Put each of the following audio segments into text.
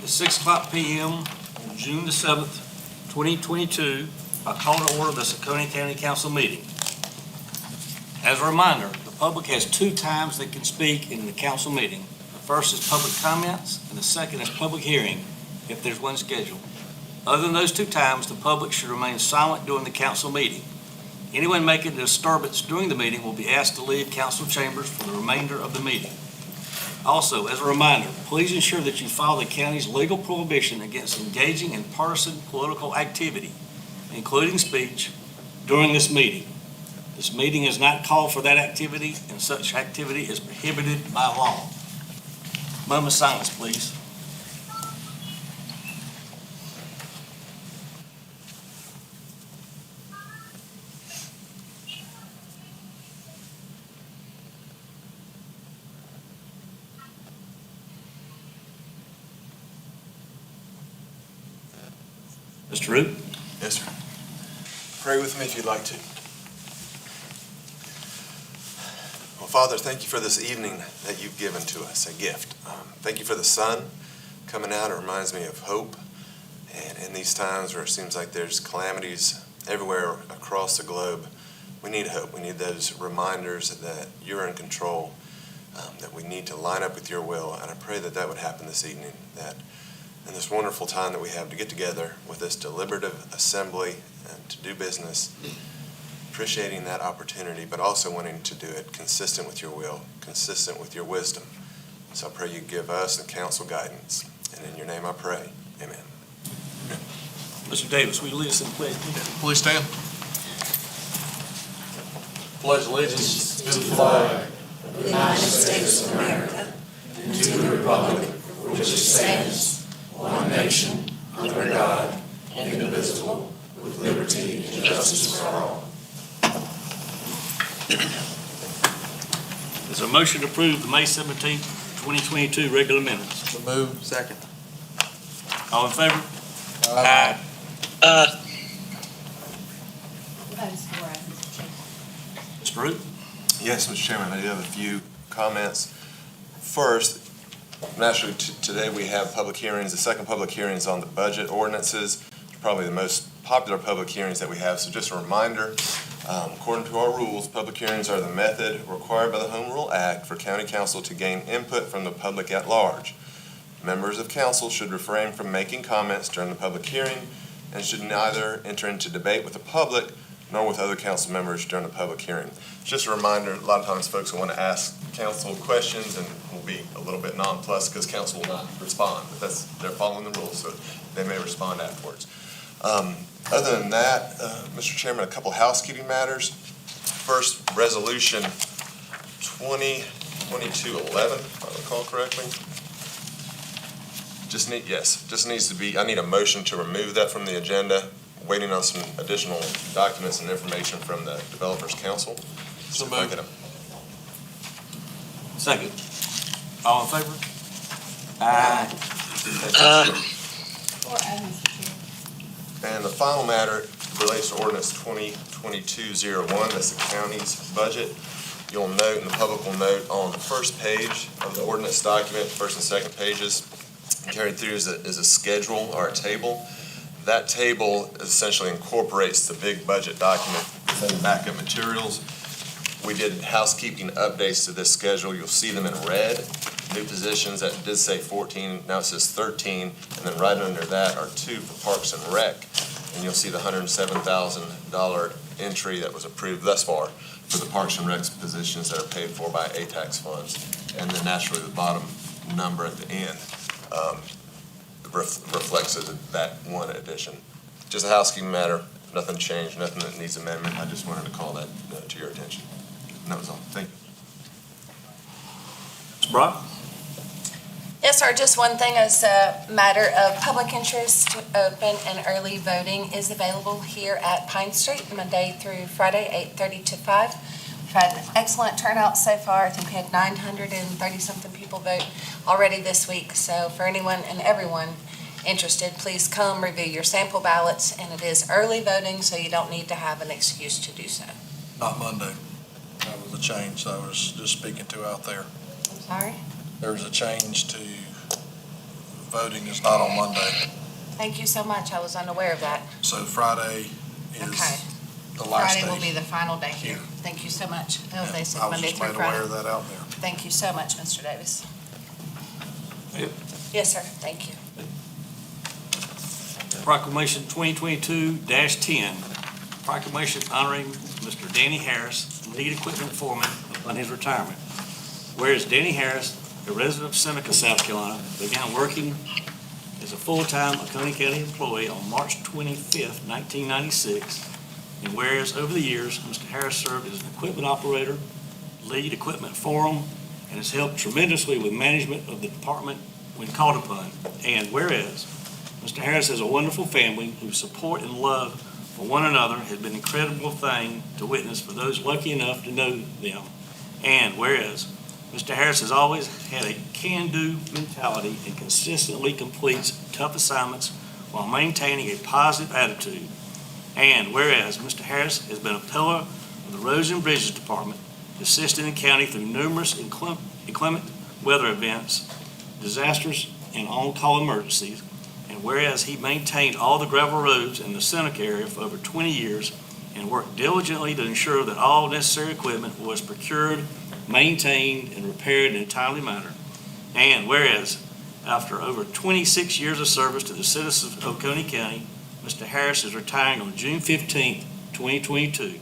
at 6:00 p.m. on June the 7th, 2022. I call to order the Saconia County Council meeting. As a reminder, the public has two times they can speak in the council meeting. The first is public comments, and the second is public hearing, if there's one scheduled. Other than those two times, the public should remain silent during the council meeting. Anyone making a disturbance during the meeting will be asked to leave council chambers for the remainder of the meeting. Also, as a reminder, please ensure that you follow the county's legal prohibition against engaging in partisan political activity, including speech, during this meeting. This meeting is not called for that activity, and such activity is prohibited by law. Moment of silence, please. Mr. Root? Yes, sir. Pray with me if you'd like to. Well, Father, thank you for this evening that you've given to us, a gift. Thank you for the sun coming out. It reminds me of hope. And in these times where it seems like there's calamities everywhere across the globe, we need hope. We need those reminders that you're in control, that we need to line up with your will. And I pray that that would happen this evening, that in this wonderful time that we have to get together with this deliberative assembly and to do business, appreciating that opportunity, but also wanting to do it consistent with your will, consistent with your wisdom. So I pray you give us the council guidance. And in your name I pray, amen. Mr. Davis, will you lead us in pledge? Please stand. Pledge allegiance to the flag of the United States of America and to the republic for which it stands, one nation, under God, indivisible, with liberty and justice for all. Is there a motion to approve the May 17th, 2022 regular minutes? So moved. Second. All in favor? Aye. Mr. Root? Yes, Mr. Chairman, I do have a few comments. First, naturally, today we have public hearings. The second public hearing is on the budget ordinances. It's probably the most popular public hearings that we have. So just a reminder, according to our rules, public hearings are the method required by the Home Rule Act for County Council to gain input from the public at large. Members of council should refrain from making comments during the public hearing and should neither enter into debate with the public nor with other council members during the public hearing. Just a reminder, a lot of times folks will want to ask council questions and will be a little bit nonplussed because council will not respond, but they're following the rules, so they may respond afterwards. Other than that, Mr. Chairman, a couple housekeeping matters. First, resolution 2022-11, if I recall correctly. Just needs to be, I need a motion to remove that from the agenda. Waiting on some additional documents and information from the Developers Council. So moved. Second. All in favor? Aye. And the final matter relates to Ordinance 2022-01. That's the county's budget. You'll note, and the public will note, on the first page of the ordinance document, first and second pages, carried through is a schedule or a table. That table essentially incorporates the big budget document within the backup materials. We did housekeeping updates to this schedule. You'll see them in red. New positions that did say 14, now it says 13, and then right under that are 2 for Parks and Rec. And you'll see the $107,000 entry that was approved thus far for the Parks and Rec positions that are paid for by ATAX funds. And then naturally the bottom number at the end reflects that one addition. Just a housekeeping matter, nothing changed, nothing that needs amendment. I just wanted to call that to your attention. And that was all. Thank you. Ms. Brock? Yes, sir. Just one thing as a matter of public interest, open and early voting is available here at Pine Street Monday through Friday, 8:30 to 5. We've had an excellent turnout so far. I think we had 930-something people vote already this week. So for anyone and everyone interested, please come review your sample ballots. And it is early voting, so you don't need to have an excuse to do so. Not Monday. That was a change I was just speaking to out there. I'm sorry? There was a change to voting is not on Monday, Thank you so much. I was unaware of that. so Friday Okay. is the last day. Friday will be the final day here. Thank you so much. Oh, they said I was Monday just through made aware Friday. of that out there. Thank you so much, Mr. Davis. Yep. Yes, sir. Thank you. Proclamation 2022-10, proclamation honoring Mr. Danny Harris, lead equipment foreman, upon his retirement. Whereas Danny Harris, a resident of Seneca, South Carolina, began working as a full-time Oconee County employee on March 25th, 1996. And whereas over the years, Mr. Harris served as an equipment operator, lead equipment foreman, and has helped tremendously with management of the department when called upon. And whereas Mr. Harris has a wonderful family whose support and love for one another has been an incredible thing to witness for those lucky enough to know them. And whereas Mr. Harris has always had a can-do mentality and consistently completes tough assignments while maintaining a positive attitude. And whereas Mr. Harris has been a pillar of the Roads and Bridges Department, assisting the county through numerous inclement weather events, disasters, and on-call emergencies. And whereas he maintained all the gravel roads in the Seneca area for over 20 years and worked diligently to ensure that all necessary equipment was procured, maintained, and repaired in a timely manner. And whereas after over 26 years of service to the citizens of Oconee County, Mr. Harris is retiring on June 15th, 2022.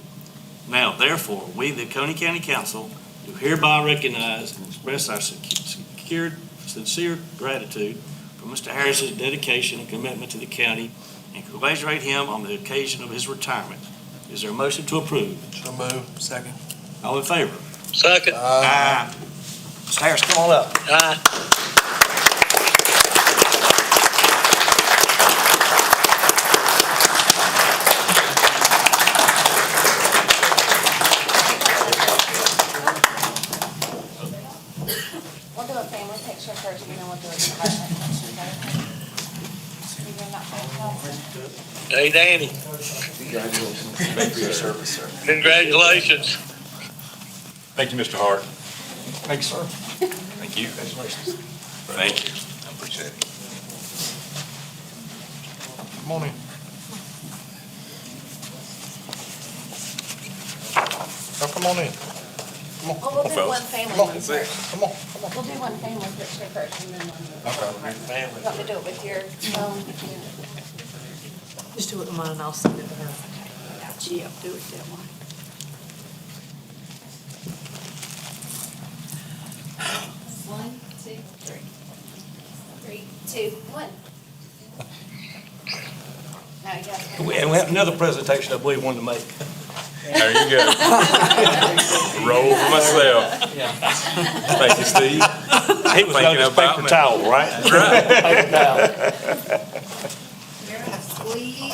Now, therefore, we, the Oconee County Council, do hereby recognize and express our sincere gratitude for Mr. Harris's dedication and commitment to the county and congratulate him on the occasion of his retirement. Is there a motion to approve? So move. Second. All in favor? Second. Aye. Mr. Harris, come on up. Aye. We'll do a family picture first, and then we'll do a department picture. You doing that for Hey, Danny, Thank you for your service, sir. congratulations. Thank you, Mr. Hart. Thank you, sir. Thank you. Congratulations. Thank you. I appreciate it. Come on in. Oh, come on in. Well, we'll do one family one first. Come on, come on. We'll do one family picture first, and then one. Okay. You want me to do it with your phone? Just do it with mine and I'll send it to her. Yeah, do it that way. One, two, three. 3, 2, 1. Now you got And we have another presentation I believe wanted to make. There you go. Roll for myself. Thank you, Steve. He was known Thinking as about paper me. towel, right? That's right. Paper towel. Squeeze in.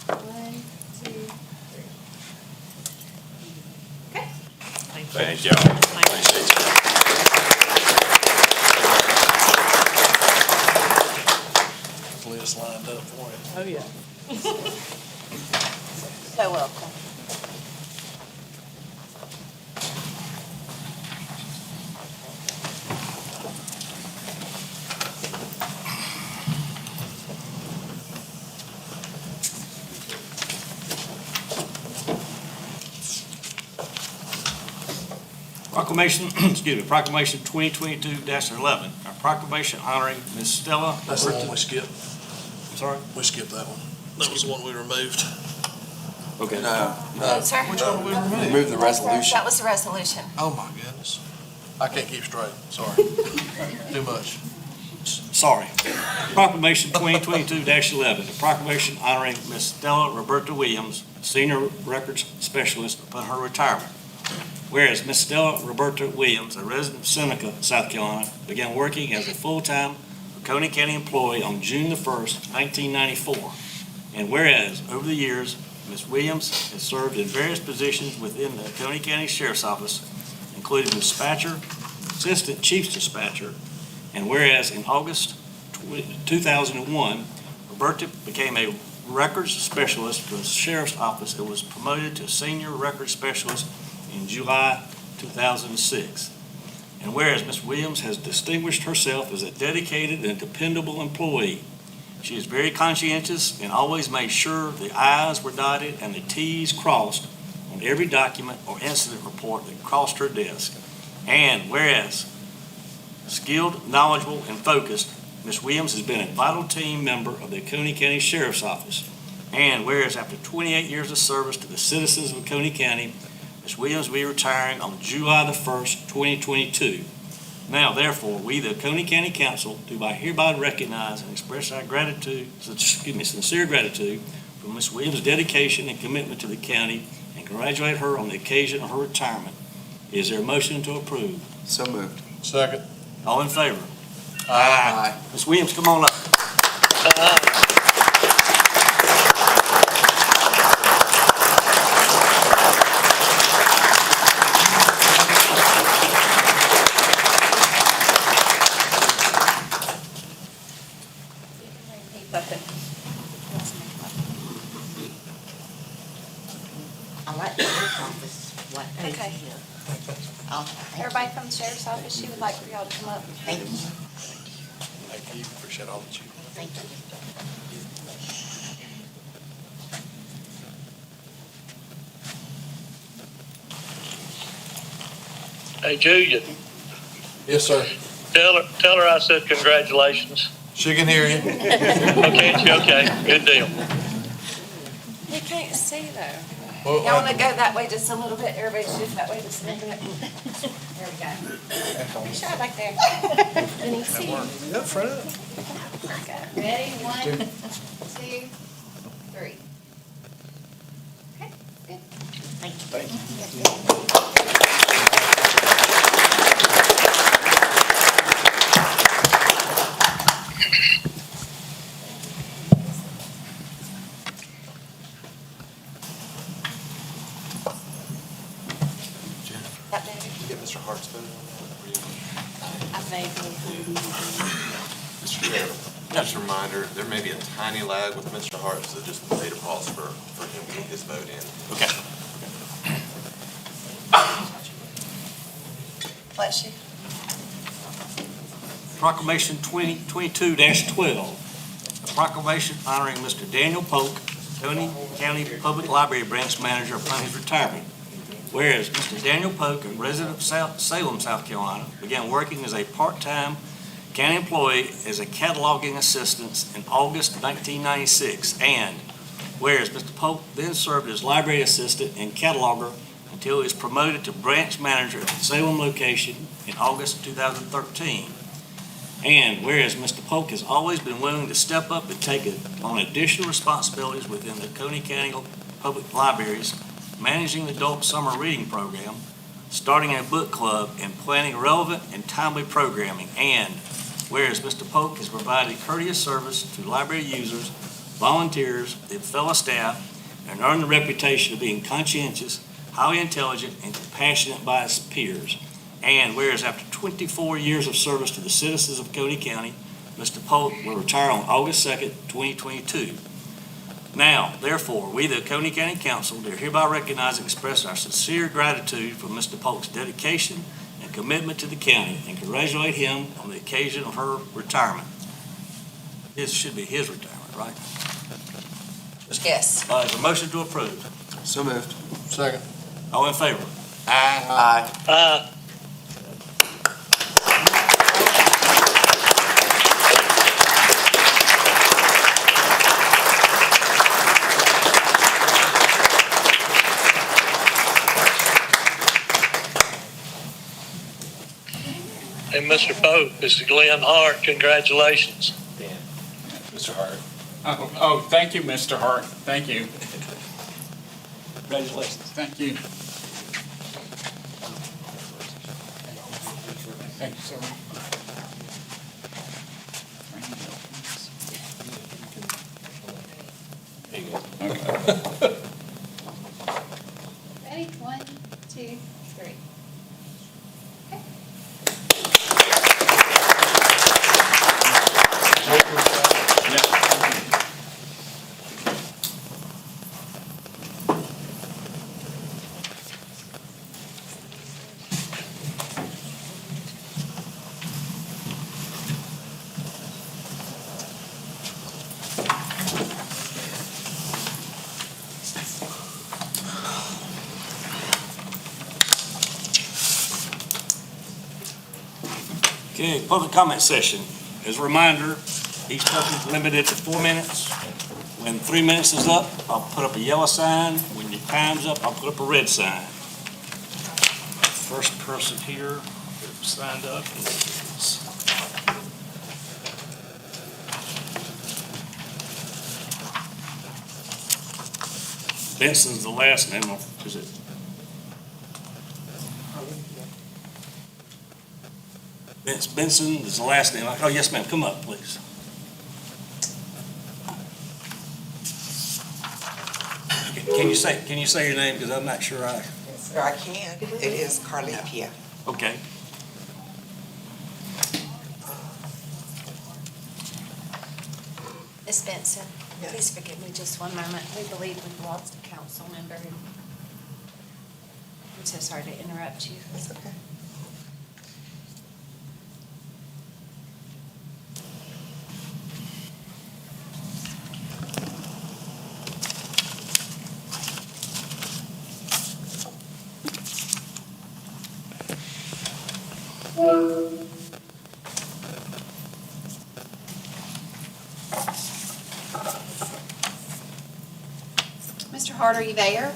One, two, three. Okay. Thank y'all. Appreciate you. List lined up for you. Oh, yeah. So welcome. Proclamation, excuse me, proclamation 2022-11, a proclamation honoring Ms. Stella. That's the one we skipped. I'm sorry? We skipped that one. That was the one we removed. Okay. No, sir. Which one did we remove? Remove the resolution. That was the resolution. Oh, my goodness. I can't keep straight. Sorry. Too much. Sorry. Proclamation 2022-11, a proclamation honoring Ms. Stella Roberta Williams, Senior Records Specialist, upon her retirement. Whereas Ms. Stella Roberta Williams, a resident of Seneca, South Carolina, began working as a full-time Oconee County employee on June the 1st, 1994. And whereas, over the years, Ms. Williams has served in various positions within the Oconee County Sheriff's Office, including dispatcher, assistant chief's dispatcher, and whereas in August 2001, Roberta became a records specialist for the Sheriff's Office and was promoted to senior records specialist in July 2006. And whereas Ms. Williams has distinguished herself as a dedicated and dependable employee, she is very conscientious and always made sure the I's were dotted and the T's crossed on every document or incident report that crossed her desk. And whereas skilled, knowledgeable, and focused, Ms. Williams has been a vital team member of the Coney County Sheriff's Office. And whereas after 28 years of service to the citizens of Coney County, Ms. Williams will be retiring on July the 1st, 2022. Now, therefore, we, the Coney County Council, do hereby recognize and express our sincere gratitude for Ms. Williams' dedication and commitment to the county and congratulate her on the occasion of her retirement. Is there a motion to approve? So moved. Second. All in favor? Aye. Ms. Williams, come on up. I like the sheriff's office, what they Okay. do. Everybody from the sheriff's office, she would like for y'all to come up. Thank you, Thank you. Appreciate all that you. thank you. Hey, Julia, Yes, sir. tell her I said congratulations. She can hear you. Oh, can't you? Okay, good deal. You can't see though. Well, Y'all want to go that way just a little bit? Everybody shift that way just a little bit. There we go. Try back there. Let me see. Yeah, front. Ready? 1, 2, 3. Okay, good. Thank you. That better? Get Mr. Hart's vote on I vaguely. Mr. Chairman, just a reminder, there may be a tiny lag with Mr. Hart, so just need a pause for him to get his vote in. Okay. Bless you. Proclamation 2022-12, a proclamation honoring Mr. Daniel Polk, Coney County Public Library Branch Manager upon his retirement. Whereas Mr. Daniel Polk, a resident of Salem, South Carolina, began working as a part-time county employee as a cataloging assistant in August 1996. And whereas Mr. Polk then served as library assistant and cataloger until he was promoted to branch manager at the Salem location in August 2013. And whereas Mr. Polk has always been willing to step up and take on additional responsibilities within the Coney County Public Libraries, managing the adult summer reading program, starting a book club, and planning relevant and timely programming. And whereas Mr. Polk has provided courteous service to library users, volunteers, and fellow staff, and earned the reputation of being conscientious, highly intelligent, and compassionate by his peers. And whereas after 24 years of service to the citizens of Coney County, Mr. Polk will retire on August 2nd, 2022. Now, therefore, we, the Coney County Council, do hereby recognize and express our sincere gratitude for Mr. Polk's dedication and commitment to the county and congratulate him on the occasion of her retirement. This should be his retirement, right? Yes. Is there a motion to approve? So moved. Second. All in favor? Aye. And Mr. Pope, Mr. Glenn Hart, congratulations. Mr. Hart. Oh, thank you, Mr. Hart. Thank you. Congratulations. Thank you. Thank you, sir. Ready? 1, 2, 3. Okay, public comment session. As a reminder, each person is limited to 4 minutes. When 3 minutes is up, I'll put up a yellow sign. When your time's up, I'll put up a red sign. First person here who signed up is Benson's the last name, is it? Benson is the last name. Oh, yes, ma'am. Come up, please. Can you say your name? Because I'm not sure I. Yes, sir, I can. It is Carlithia. Okay. Ms. Benson, Yes. please forgive me just one moment. We believe we've lost a council member. I'm so sorry to interrupt you. It's okay. Mr. Hart, are you there?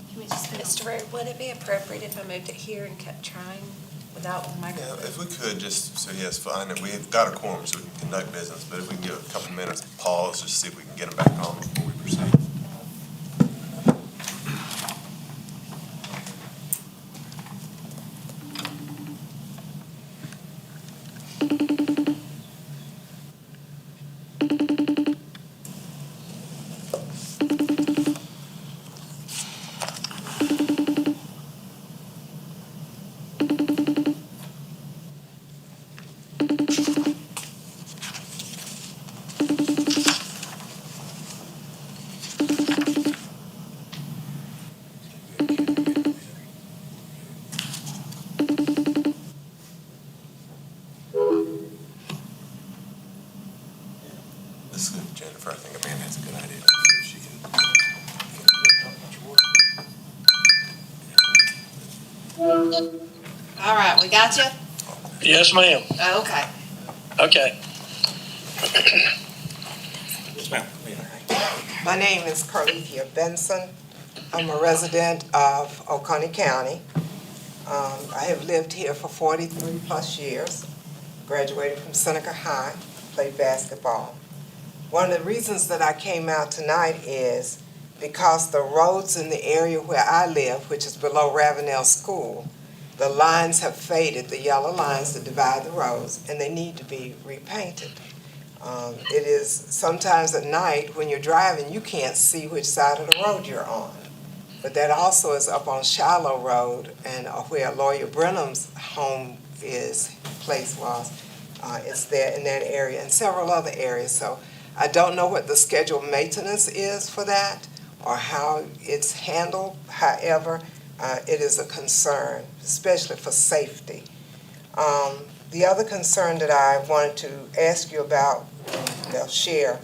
Can we just put it Mr. Ray, would it be appropriate if I moved it here and kept trying without the Yeah, microphone? if we could, just so he has fun, and we've got a quorum, so we can conduct business, but if we can give a couple minutes pause, just see if we can get them back on before we proceed. This is good, Jennifer, I think Amanda has a good idea. If she can. All right, we got you? Yes, ma'am. Okay. Okay. Yes, ma'am. My name is Carlithia Benson. I'm a resident of Oconee County. I have lived here for 43 plus years, graduated from Seneca High, played basketball. One of the reasons that I came out tonight is because the roads in the area where I live, which is below Ravenel School, the lines have faded, the yellow lines that divide the roads, and they need to be repainted. It is sometimes at night when you're driving, you can't see which side of the road you're on. But that also is up on Shiloh Road and where Lawyer Brenham's home place was. It's there in that area and several other areas. So I don't know what the scheduled maintenance is for that or how it's handled. However, it is a concern, especially for safety. The other concern that I wanted to ask you about, share,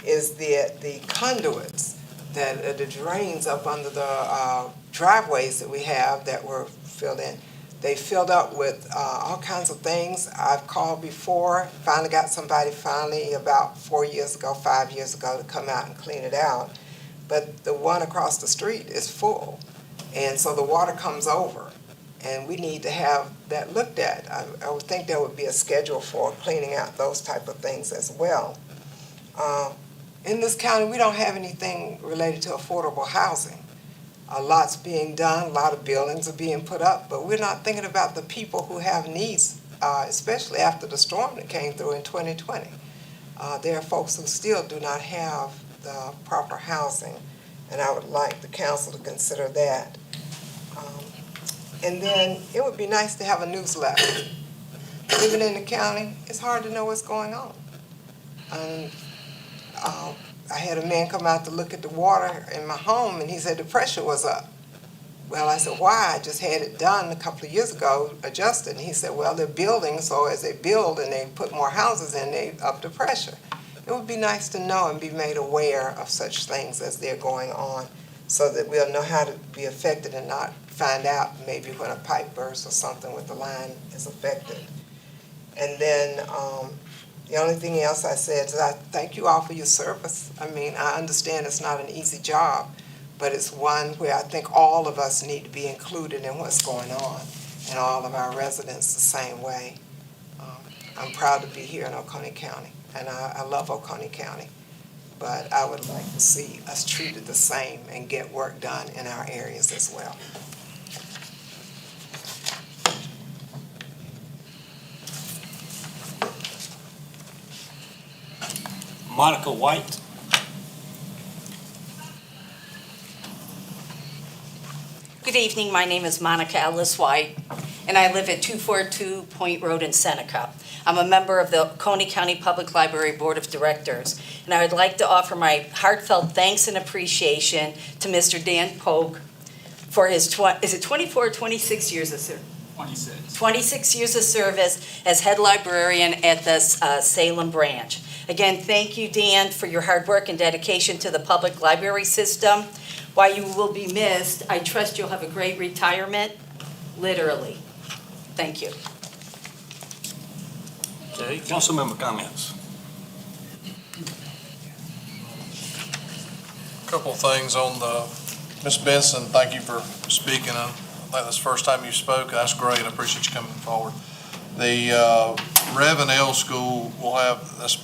is the conduits, the drains up under the driveways that we have that were filled in. They filled up with all kinds of things. I've called before, finally got somebody about 5 years ago to come out and clean it out. But the one across the street is full. And so the water comes over. And we need to have that looked at. I would think there would be a schedule for cleaning out those type of things as well. In this county, we don't have anything related to affordable housing. A lot's being done, a lot of buildings are being put up, but we're not thinking about the people who have needs, especially after the storm that came through in 2020. There are folks who still do not have the proper housing, and I would like the council to consider that. And then it would be nice to have a newsletter. Living in the county, it's hard to know what's going on. I had a man come out to look at the water in my home, and he said the pressure was up. Well, I said, why? I just had it done a couple of years ago, adjusted. And he said, well, they're building, so as they build and they put more houses in, they up the pressure. It would be nice to know and be made aware of such things as they're going on, so that we'll know how to be affected and not find out maybe when a pipe bursts or something with the line is affected. And then the only thing else I said is I thank you all for your service. I mean, I understand it's not an easy job, but it's one where I think all of us need to be included in what's going on, and all of our residents the same way. I'm proud to be here in Oconee County, and I love Oconee County, but I would like to see us treated the same and get work done in our areas as well. Monica White. Good evening, my name is Monica Ellis White, and I live at 242 Point Road in Seneca. I'm a member of the Oconee County Public Library Board of Directors, and I would like to offer my heartfelt thanks and appreciation to Mr. Dan Pogue for his, 24 or 26 years of service? 26. 26 years of service as head librarian at the Salem branch. Again, thank you, Dan, for your hard work and dedication to the public library system. While you will be missed, I trust you'll have a great retirement, literally. Thank you. Okay, council member comments. Couple of things on Ms. Benson, thank you for speaking. I think that's the first time you spoke. That's great. I appreciate you coming forward. The Ravenel School will have, that's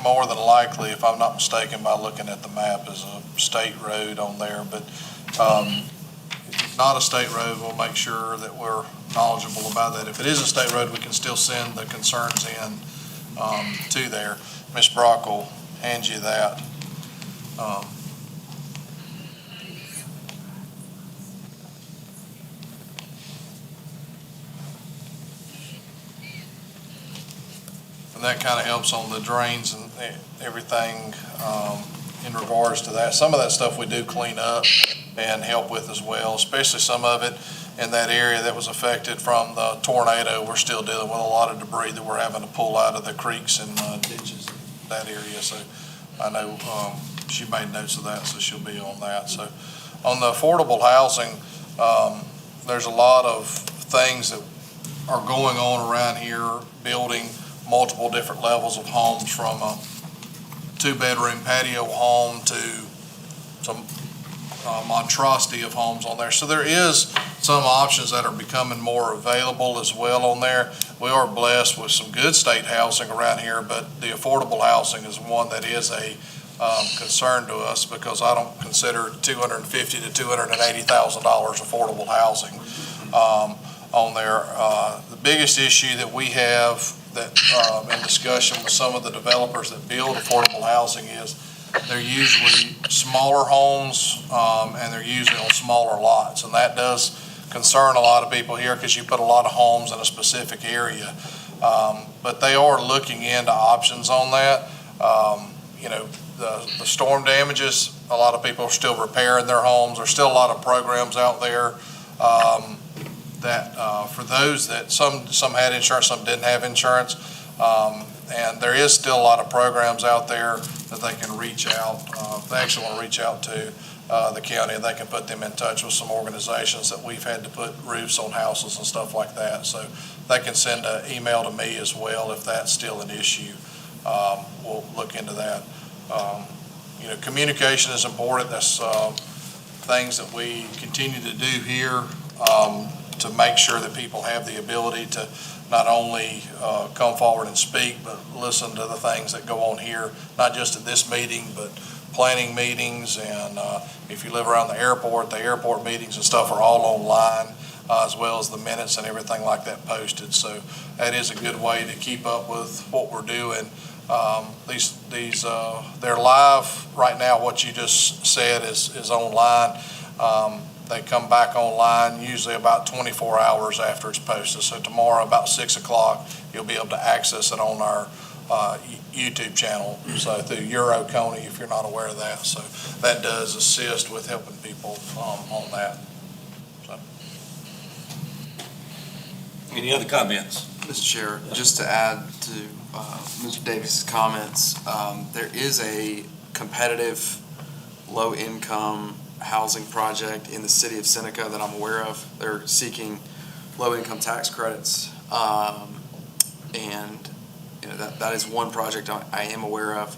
more than likely, if I'm not mistaken, by looking at the map, is a state road on there. But if it's not a state road, we'll make sure that we're knowledgeable about that. If it is a state road, we can still send the concerns in to there. Ms. Brock will hand you that. And that kind of helps on the drains and everything in regards to that. Some of that stuff we do clean up and help with as well, especially some of it in that area that was affected from the tornado. We're still dealing with a lot of debris that we're having to pull out of the creeks and ditches in that area. So I know she made notes of that, so she'll be on that. So on the affordable housing, there's a lot of things that are going on around here, building multiple different levels of homes, from a two-bedroom patio home to some monstrosity of homes on there. So there is some options that are becoming more available as well on there. We are blessed with some good state housing around here, but the affordable housing is one that is a concern to us, because I don't consider $250,000 to $280,000 affordable housing on there. The biggest issue that we have that in discussion with some of the developers that build affordable housing is they're usually smaller homes, and they're usually on smaller lots. And that does concern a lot of people here, because you put a lot of homes in a specific area. But they are looking into options on that. The storm damages, a lot of people are still repairing their homes. There's still a lot of programs out there that for those that some had insurance, some didn't have insurance. And there is still a lot of programs out there that they can reach out. If they actually want to reach out to the county, they can put them in touch with some organizations that we've had to put roofs on houses and stuff like that. So they can send an email to me as well if that's still an issue. We'll look into that. Communication is important. That's things that we continue to do here. to make sure that people have the ability to not only come forward and speak, but listen to the things that go on here, not just at this meeting, but planning meetings, and if you live around the airport meetings and stuff are all online, as well as the minutes and everything like that posted. So that is a good way to keep up with what we're doing. They're live right now. What you just said is online. They come back online usually about 24 hours after it's posted. So tomorrow about 6 o'clock, you'll be able to access it on our YouTube channel. So through EuroConey, if you're not aware of that. So that does assist with helping people on that. So. Any other comments? Mr. Chair, just to add to Mr. Davis's comments, there is a competitive low-income housing project in the city of Seneca that I'm aware of. They're seeking low-income tax credits, and that is one project I am aware of.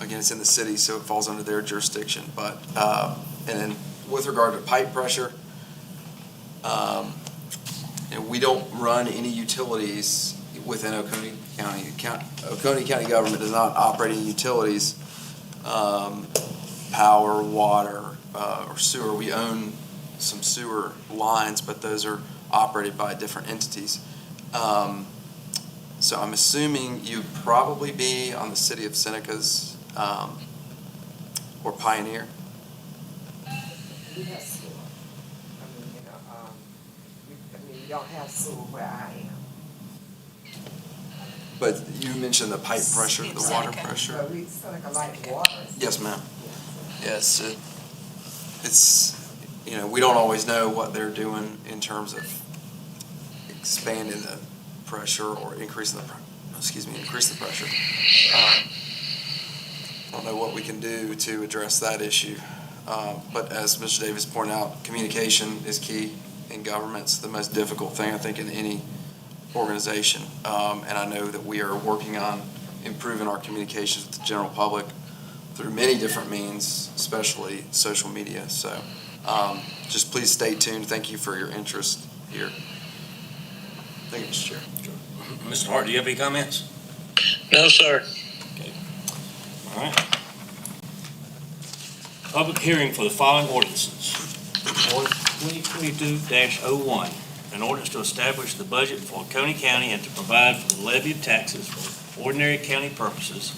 Again, it's in the city, so it falls under their jurisdiction. But and then with regard to pipe pressure, we don't run any utilities within Oconee County. Oconee County government does not operate any utilities, power, water, or sewer. We own some sewer lines, but those are operated by different entities. So I'm assuming you'd probably be on the city of Seneca's or Pioneer. We have sewer. We don't have sewer where I am. But you mentioned the pipe pressure, the water Seneca. pressure. But we Seneca like water. Yes, ma'am. Yes, it's, we don't always know what they're doing in terms of expanding the pressure or increasing the pressure. I don't know what we can do to address that issue. But as Mr. Davis pointed out, communication is key in government. It's the most difficult thing, I think, in any organization. And I know that we are working on improving our communications with the general public through many different means, especially social media. So just please stay tuned. Thank you for your interest here. Thank you, Mr. Chair. Mr. Hart, do you have any comments? No, sir. All right. Public hearing for the following ordinances. Ordinance 2022-01, an ordinance to establish the budget for Oconee County and to provide for the levy of taxes for ordinary county purposes,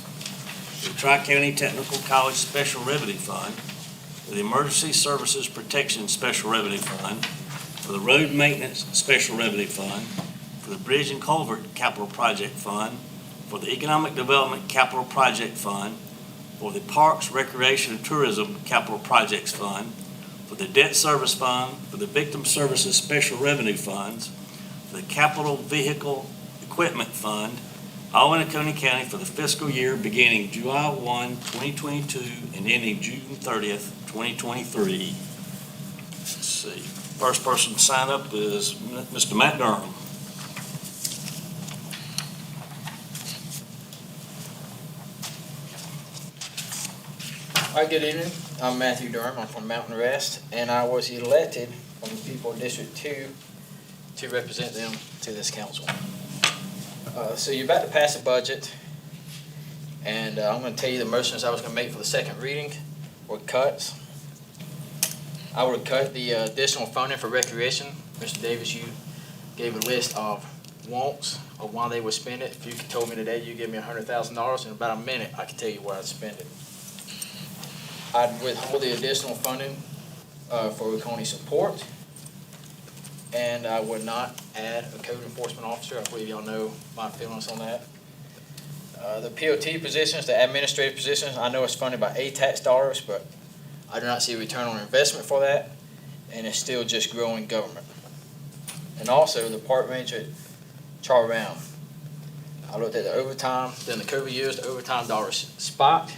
the Tri-County Technical College Special Revenue Fund, for the Emergency Services Protection Special Revenue Fund, for the Road Maintenance Special Revenue Fund, for the Bridge and Culvert Capital Project Fund, for the Economic Development Capital Project Fund, for the Parks, Recreation, and Tourism Capital Projects Fund, for the Debt Service Fund, for the Victim Services Special Revenue Funds, for the Capital Vehicle Equipment Fund, all in Oconee County for the fiscal year beginning July 1, 2022 and ending June 30th, 2023. Let's see. First person to sign up is Mr. Matt Durham. Hi, good evening. I'm Matthew Durham. I'm from Mountain Rest, and I was elected from the people of District 2 to represent them to this council. So you're about to pass a budget, and I'm going to tell you the motions I was going to make for the second reading were cuts. I would cut the additional funding for recreation. Mr. Davis, you gave a list of wants of why they would spend it. If you told me today you give me $100,000, in about a minute I could tell you where I'd spend it. I'd withhold the additional funding for Oconee support, and I would not add a code enforcement officer. I believe y'all know my feelings on that. The POT positions, the administrative positions, I know it's funded by tax dollars, but I do not see a return on investment for that, and it's still just growing government. And also the park ranger at Charlie Brown. I looked at the overtime, then the COVID years, the overtime dollars spiked,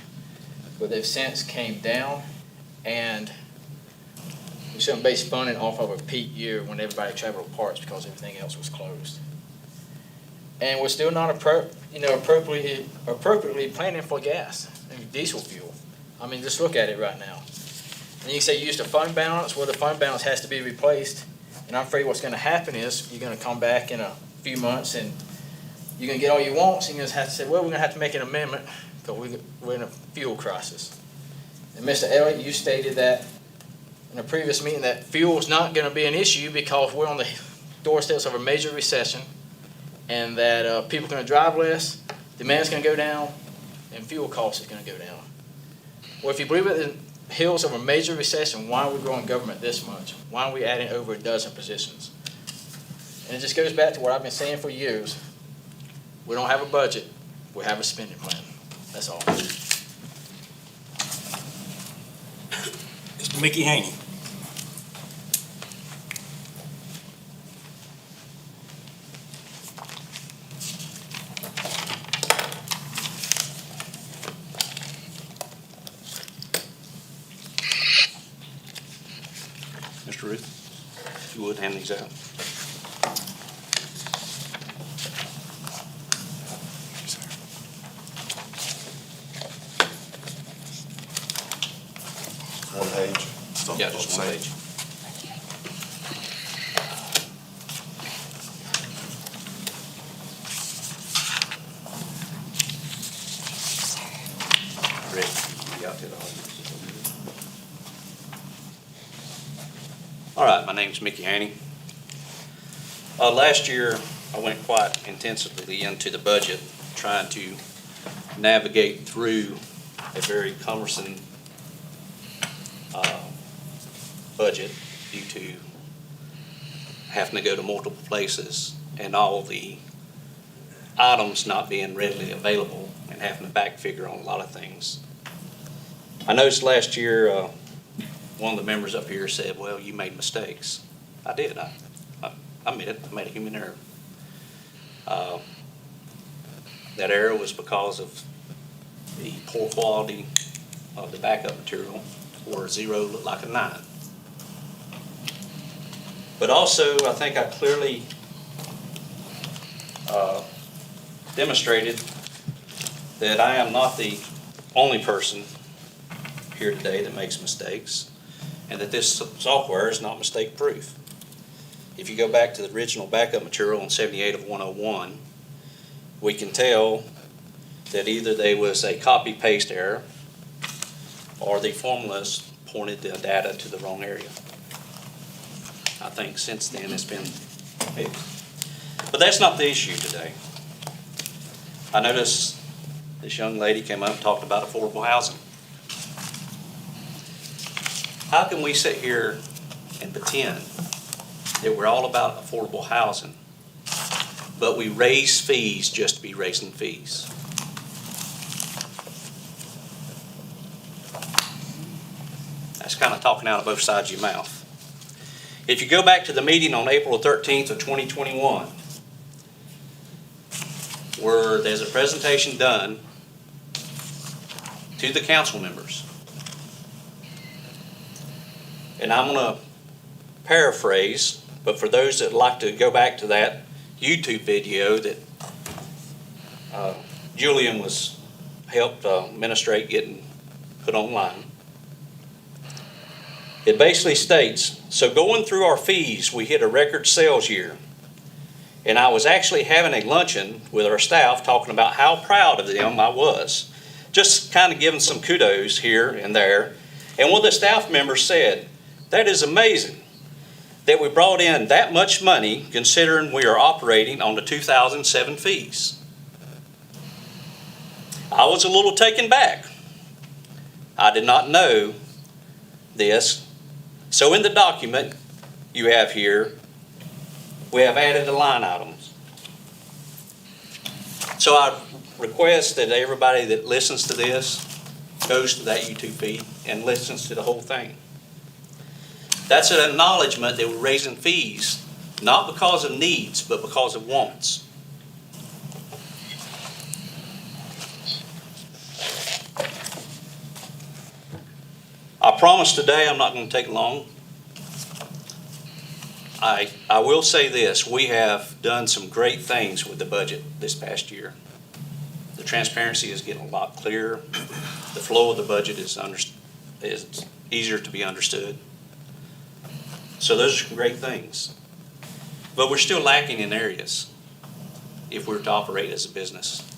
but they've since came down, and we shouldn't base funding off of a peak year when everybody traveled to parks because everything else was closed. And we're still not appropriately planning for gas and diesel fuel. I mean, just look at it right now. And you say use the fund balance. Well, the fund balance has to be replaced And I'm afraid what's gonna happen is, you're gonna come back in a few months and you're gonna get all you want, so you're gonna have to say, well, we're gonna have to make an amendment, because we're in a fuel crisis. And Mr. Elliott, you stated that in a previous meeting that fuel is not gonna be an issue because we're on the doorsteps of a major recession, and that people are gonna drive less, demand's gonna go down, and fuel costs is gonna go down. Well, if you believe it in the heels of a major recession, why are we growing government this much? Why are we adding over a dozen positions? And it just goes back to what I've been saying for years. We don't have a budget, we have a spending plan. That's all. Mr. Mickey Haney. Mr. Ruth, if you would, hand these out. One page. Yeah, just one page. Rick, you got to the audience. All right, my name's Mickey Haney. Last year, I went quite intensively into the budget, trying to navigate through a very cumbersome budget due to having to go to multiple places and all the items not being readily available and having to back figure on a lot of things. I noticed last year, one of the members up here said, well, you made mistakes. I did. I admit it. I made a human error. That error was because of the poor quality of the backup material, where a 0 looked like a 9. But also, I think I clearly demonstrated that I am not the only person here today that makes mistakes, and that this software is not mistake-proof. If you go back to the original backup material on 78 of 101, we can tell that either there was a copy-paste error or the formulas pointed the data to the wrong area. I think since then it's been fixed. But that's not the issue today. I noticed this young lady came up and talked about affordable housing. How can we sit here and pretend that we're all about affordable housing, but we raise fees just to be raising fees? That's kind of talking out of both sides of your mouth. If you go back to the meeting on April 13th of 2021, where there's a presentation done to the council members, and I'm going to paraphrase, but for those that like to go back to that YouTube video that Julian was helped administrate getting put online, it basically states, so going through our fees, we hit a record sales year. And I was actually having a luncheon with our staff talking about how proud of them I was. Just kind of giving some kudos here and there. And one of the staff members said, that is amazing that we brought in that much money considering we are operating on the 2007 fees. I was a little taken back. I did not know this. So in the document you have here, we have added the line items. So I request that everybody that listens to this goes to that YouTube feed and listens to the whole thing. That's an acknowledgement that we're raising fees, not because of needs, but because of wants. I promise today I'm not going to take long. I will say this, we have done some great things with the budget this past year. The transparency is getting a lot clearer. The flow of the budget is easier to be understood. So those are some great things. But we're still lacking in areas if we're to operate as a business.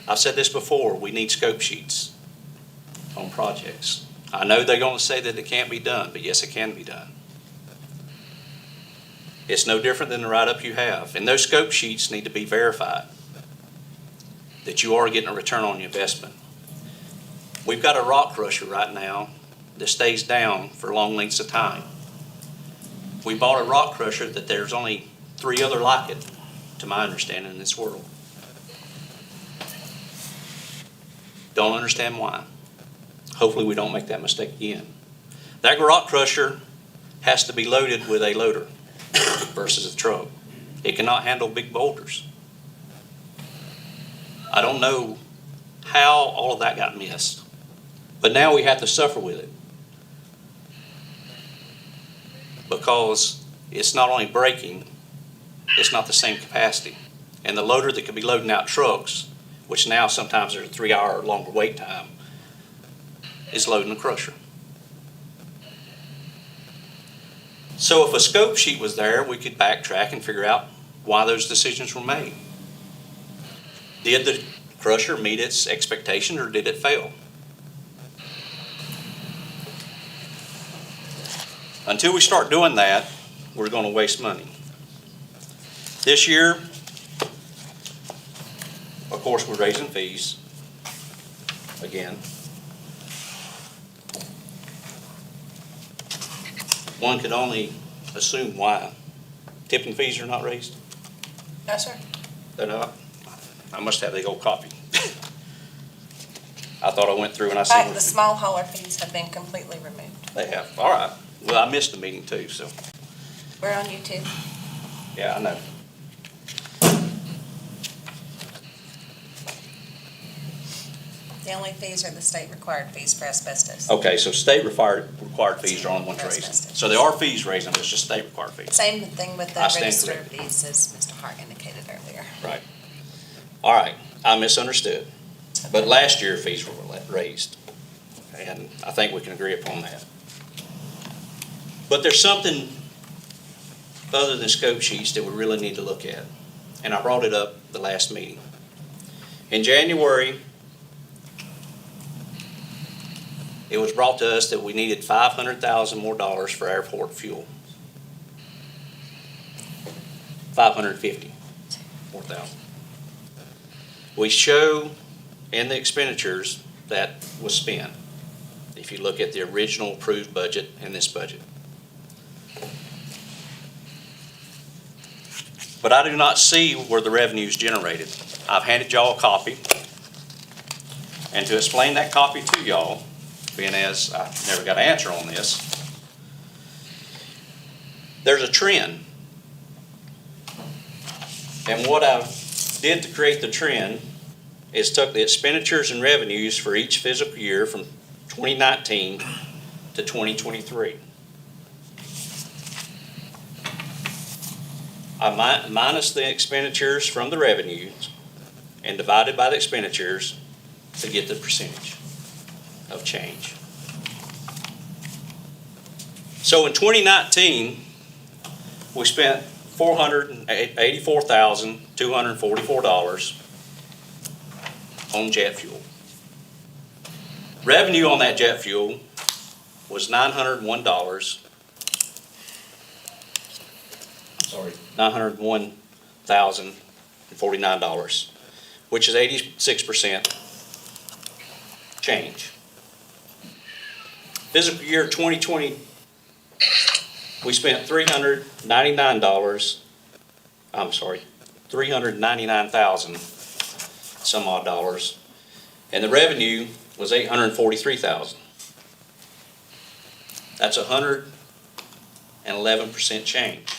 I've said this before, we need scope sheets on projects. I know they're going to say that it can't be done, but yes, it can be done. It's no different than the write-up you have. And those scope sheets need to be verified that you are getting a return on your investment. We've got a rock crusher right now that stays down for long lengths of time. We bought a rock crusher that there's only 3 other like it, to my understanding, in this world. Don't understand why. Hopefully we don't make that mistake again. That rock crusher has to be loaded with a loader versus a truck. It cannot handle big boulders. I don't know how all of that got missed, but now we have to suffer with it because it's not only breaking, it's not the same capacity. And the loader that could be loading out trucks, which now sometimes there's a 3-hour longer wait time, is loading a crusher. So if a scope sheet was there, we could backtrack and figure out why those decisions were made. Did the crusher meet its expectation or did it fail? Until we start doing that, we're going to waste money. This year, of course, we're raising fees again. One could only assume why. Tipping fees are not raised? No, sir. They're not? I must have the old copy. I thought I went through and I In fact, said. the small hauler fees have been completely removed. They have, all right. Well, I missed the meeting too, so, We're on YouTube. yeah, I know. The only fees are the state required fees for asbestos. Okay, so state required fees are on one's For raised. asbestos. So there are fees raised, it's just state required fees. Same thing with the I stand register of corrected. deeds, as Mr. Hart indicated earlier. Right. All right, I misunderstood. But last year fees were raised, and I think we can agree upon that. But there's something other than scope sheets that we really need to look at, and I brought it up the last meeting. In January, it was brought to us that we needed $500,000 more dollars for airport fuel. 550 more thousand. We show in the expenditures that was spent, if you look at the original approved budget and this budget. But I do not see where the revenue is generated. I've handed y'all a copy. And to explain that copy to y'all, being as I never got an answer on this, there's a trend. And what I did to create the trend is took the expenditures and revenues for each fiscal year from 2019 to 2023. I minus the expenditures from the revenues and divided by the expenditures to get the percentage of change. So in 2019, we spent $484,244 on jet fuel. Revenue on that jet fuel was $901,049, which is 86% change. Fiscal year 2020, we spent $399,000 some odd dollars, and the revenue was $843,000. That's 111% change.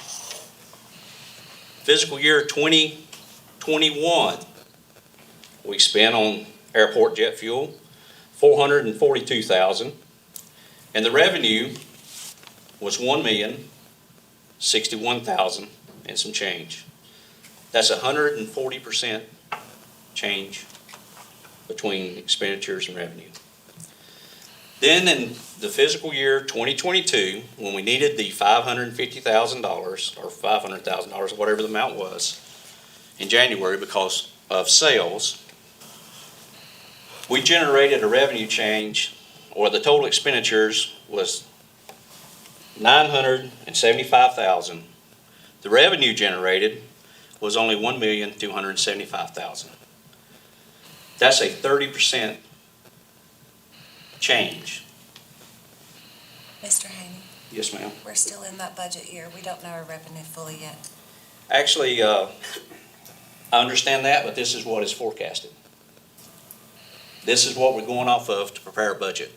Fiscal year 2021, we spent on airport jet fuel $442,000, and the revenue was $1,061,000 and some change. That's 140% change between expenditures and revenue. Then in the fiscal year 2022, when we needed the $550,000 or $500,000, whatever the amount was, in January because of sales, we generated a revenue change, or the total expenditures was $975,000. The revenue generated was only $1,275,000. That's a 30% change. Mr. Haney, Yes, ma'am. we're still in that budget year. We don't know our revenue fully yet. Actually, I understand that, but this is what is forecasted. This is what we're going off of to prepare a budget.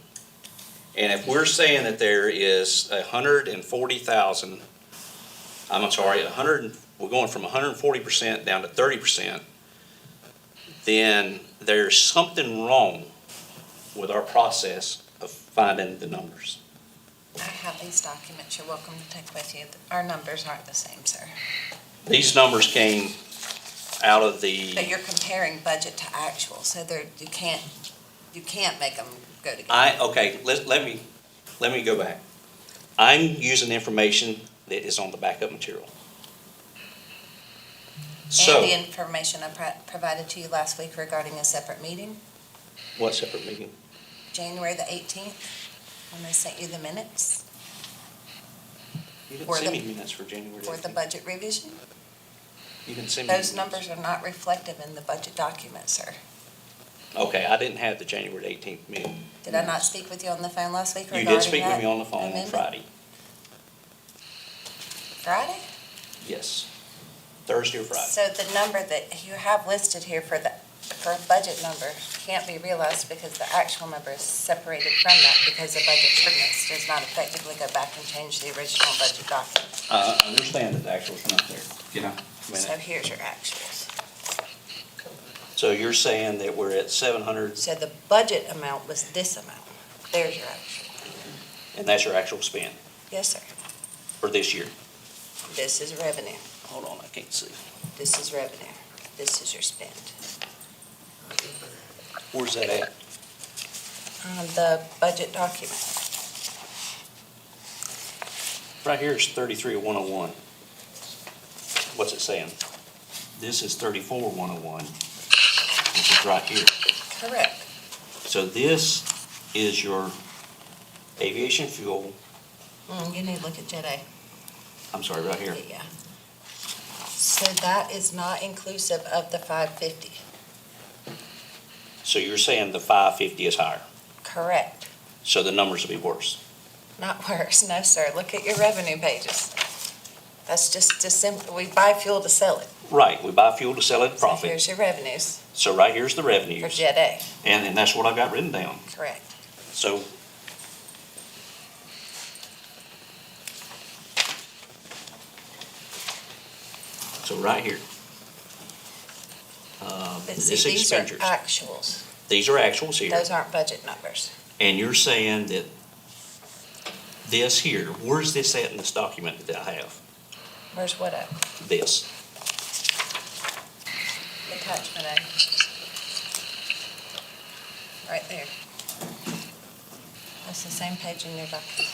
And if we're saying that there is 140,000, I'm sorry, we're going from 140% down to 30%, then there's something wrong with our process of finding the numbers. I have these documents. You're welcome to take with you. Our numbers aren't the same, sir. These numbers came out of the, But you're comparing budget to actual, so you can't make them go together. okay, let me go back. I'm using information that is on the backup material. So, And the information I provided to you last week regarding a separate meeting, what separate meeting? January the 18th, when I sent you the minutes You didn't For send the- me minutes for January. for the 18th. budget revision. You didn't send me. Those minutes. numbers are not reflective in the budget document, sir. Okay, I didn't have the January 18th meeting. Did I not speak with you on the phone last week You regarding did speak with that me on the phone on amendment? Friday. Friday? Yes. Thursday or Friday. So the number that you have listed here for a budget number can't be realized because the actual number is separated from that because the budget ordinance does not effectively go back and change the original budget document. I understand that the actual's not there. Can I? So here's your actuals. So you're saying that we're at 700, So the budget amount was this amount. There's your actual. and that's your actual spend Yes, sir. for this year? This is revenue. Hold on, I can't see. This is revenue. This is your spend. Where's that at? The budget document. Right here is 33,101. What's it saying? This is 34,101, which is right here. Correct. So this is your aviation fuel, You need to look at Jet A. I'm sorry, right here. Yeah. So that is not inclusive of the 550. So you're saying the 550 is higher, Correct. so the numbers will be worse. Not worse, no, sir. Look at your revenue pages. That's just simple. We buy fuel to sell it. Right, we buy fuel to sell at a So profit. here's your revenues So right here's the for revenues, Jet A. and that's what I got written down. Correct. So right here. But This see, these are expenditures. actuals. These are actuals here. Those aren't budget numbers. And you're saying that this here, where's this at in this document that I have? Where's what at? This. Attachment A. Right there. That's the same page in your document.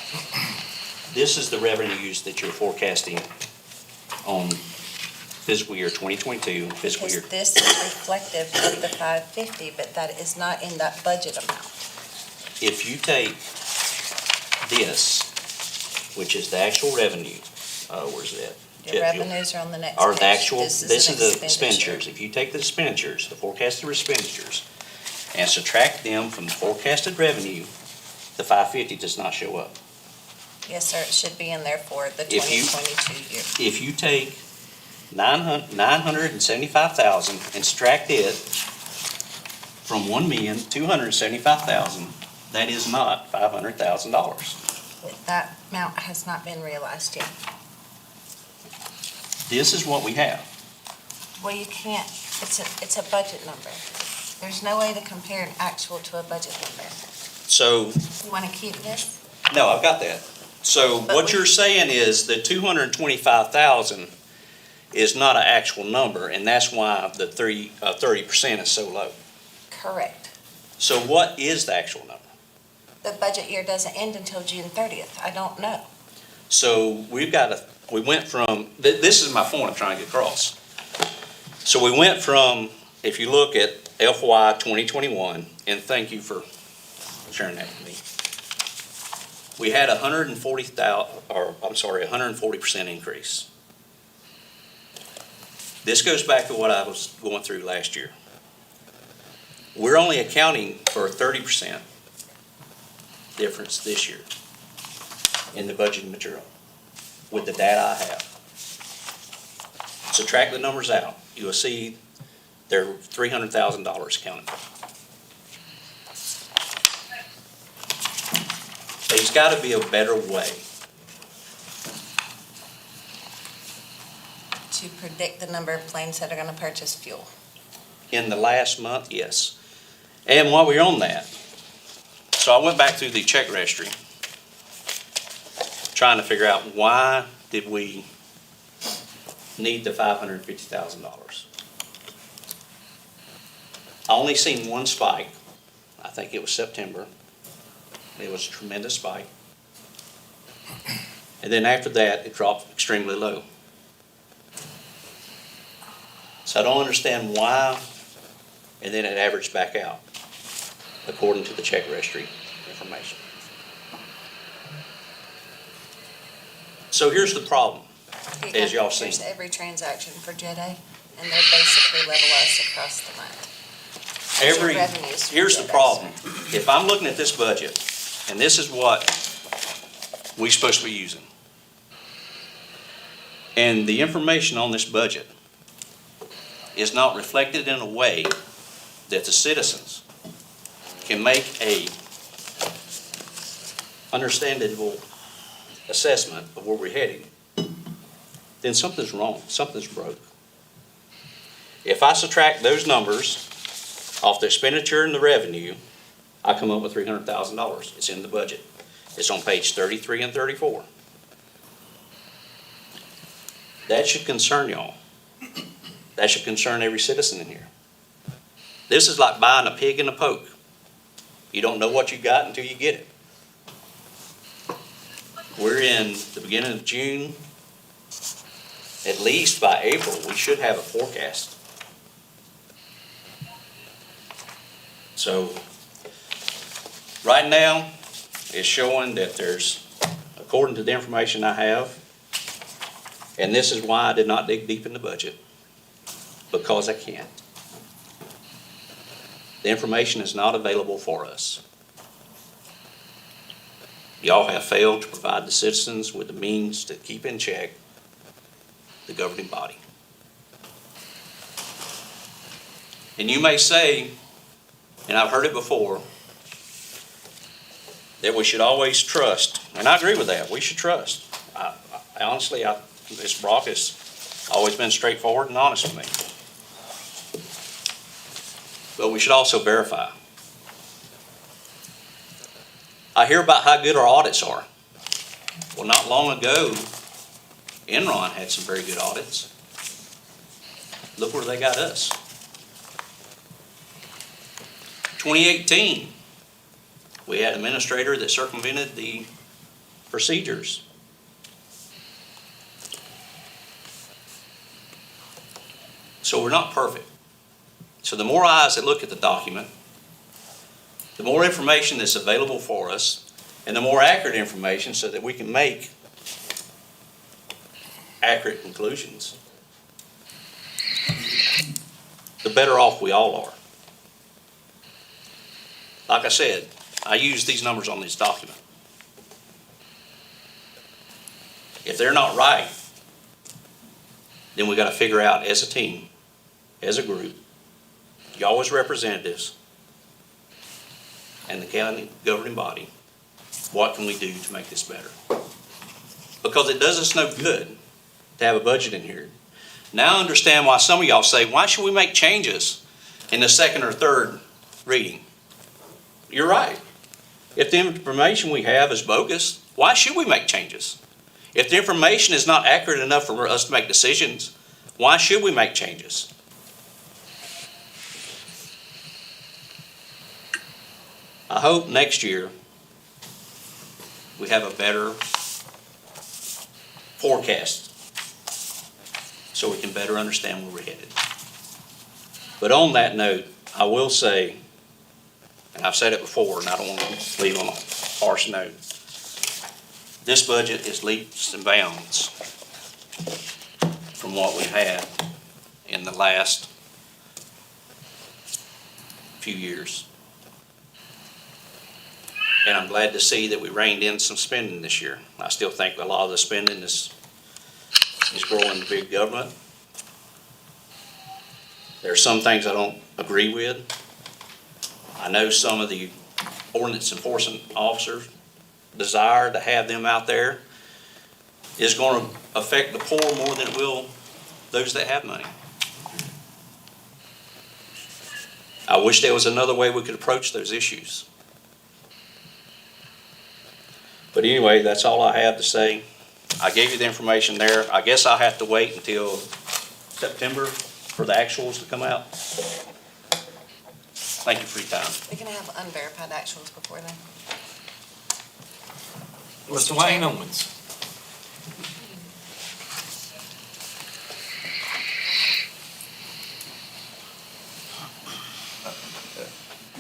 This is the revenues that you're forecasting on fiscal year 2022, fiscal year. Because this is reflective of the 550, but that is not in that budget amount. If you take this, which is the actual revenue, where's that? Your revenues are on the next Or page. the actual, This this an is the expenditure. expenditures. If you take the expenditures, the forecasted expenditures, and subtract them from the forecasted revenue, the 550 does not show up. Yes, sir, it should be in there for the If you- 2022 year. If you take 975,000 and subtract it from 1,275,000, that is not $500,000. That amount has not been realized yet. This is what we have. Well, you can't, it's a budget number. There's no way to compare an actual to a budget number. So, You want to keep this? no, I've got that. So But what we- you're saying is the 225,000 is not an actual number, and that's why the 30% is so low. Correct. So what is the actual number? the budget year doesn't end until June 30th. I don't know. So we went from, this is my point I'm trying to get across. So we went from, if you look at FY 2021, and thank you for sharing that with me. We had 140% increase. This goes back to what I was going through last year. We're only accounting for a 30% difference this year in the budgeting material with the data I have. Subtract the numbers out, you will see they're $300,000 accounted for. There's got to be a better way To predict the number of planes that are going to purchase fuel. in the last month, yes. And while we're on that, so I went back through the check registry, trying to figure out why did we need the $550,000. I only seen one spike. I think it was September. It was a tremendous spike. And then after that, it dropped extremely low. So I don't understand why, and then it averaged back out, according to the check registry information. So here's the problem, as y'all seen. Here's every transaction for Jet A, and they're basically levelized across the month. Here's the problem. If I'm looking at this budget, and this is what we're supposed to be using, and the information on this budget is not reflected in a way that the citizens can make a understandable assessment of where we're heading, then something's wrong, something's broke. If I subtract those numbers off the expenditure and the revenue, I come up with $300,000. It's in the budget. It's on page 33 and 34. That should concern y'all. That should concern every citizen in here. This is like buying a pig in a poke. You don't know what you got until you get it. We're in the beginning of June. At least by April, we should have a forecast. So right now, it's showing that there's, according to the information I have, and this is why I did not dig deep in the budget, because I can't. The information is not available for us. Y'all have failed to provide the citizens with the means to keep in check the governing body. And you may say, and I've heard it before, that we should always trust, and I agree with that, we should trust. Honestly, this Brock has always been straightforward and honest with me. But we should also verify. I hear about how good our audits are. Well, not long ago, Enron had some very good audits. Look where they got us. 2018, we had an administrator that circumvented the procedures. So we're not perfect. So the more eyes that look at the document, the more information that's available for us, and the more accurate information so that we can make accurate conclusions, the better off we all are. Like I said, I use these numbers on this document. If they're not right, then we got to figure out as a team, as a group, y'all as representatives, and the county governing body, what can we do to make this better? Because it does us no good to have a budget in here. Now I understand why some of y'all say, why should we make changes in the second or third reading? You're right. If the information we have is bogus, why should we make changes? If the information is not accurate enough for us to make decisions, why should we make changes? I hope next year we have a better forecast, so we can better understand where we're headed. But on that note, I will say, and I've said it before, and I don't want to leave on a harsh note, this budget is leaps and bounds from what we've had in the last few years. And I'm glad to see that we reined in some spending this year. I still think a lot of the spending is growing the big government. There are some things I don't agree with. I know some of the ordinance enforcement officers' desire to have them out there is going to affect the poor more than it will those that have money. I wish there was another way we could approach those issues. But anyway, that's all I have to say. I gave you the information there. I guess I'll have to wait until September for the actuals to come out. Thank you for your time. We can have unverified actuals before then. Mr. Wayne Owens.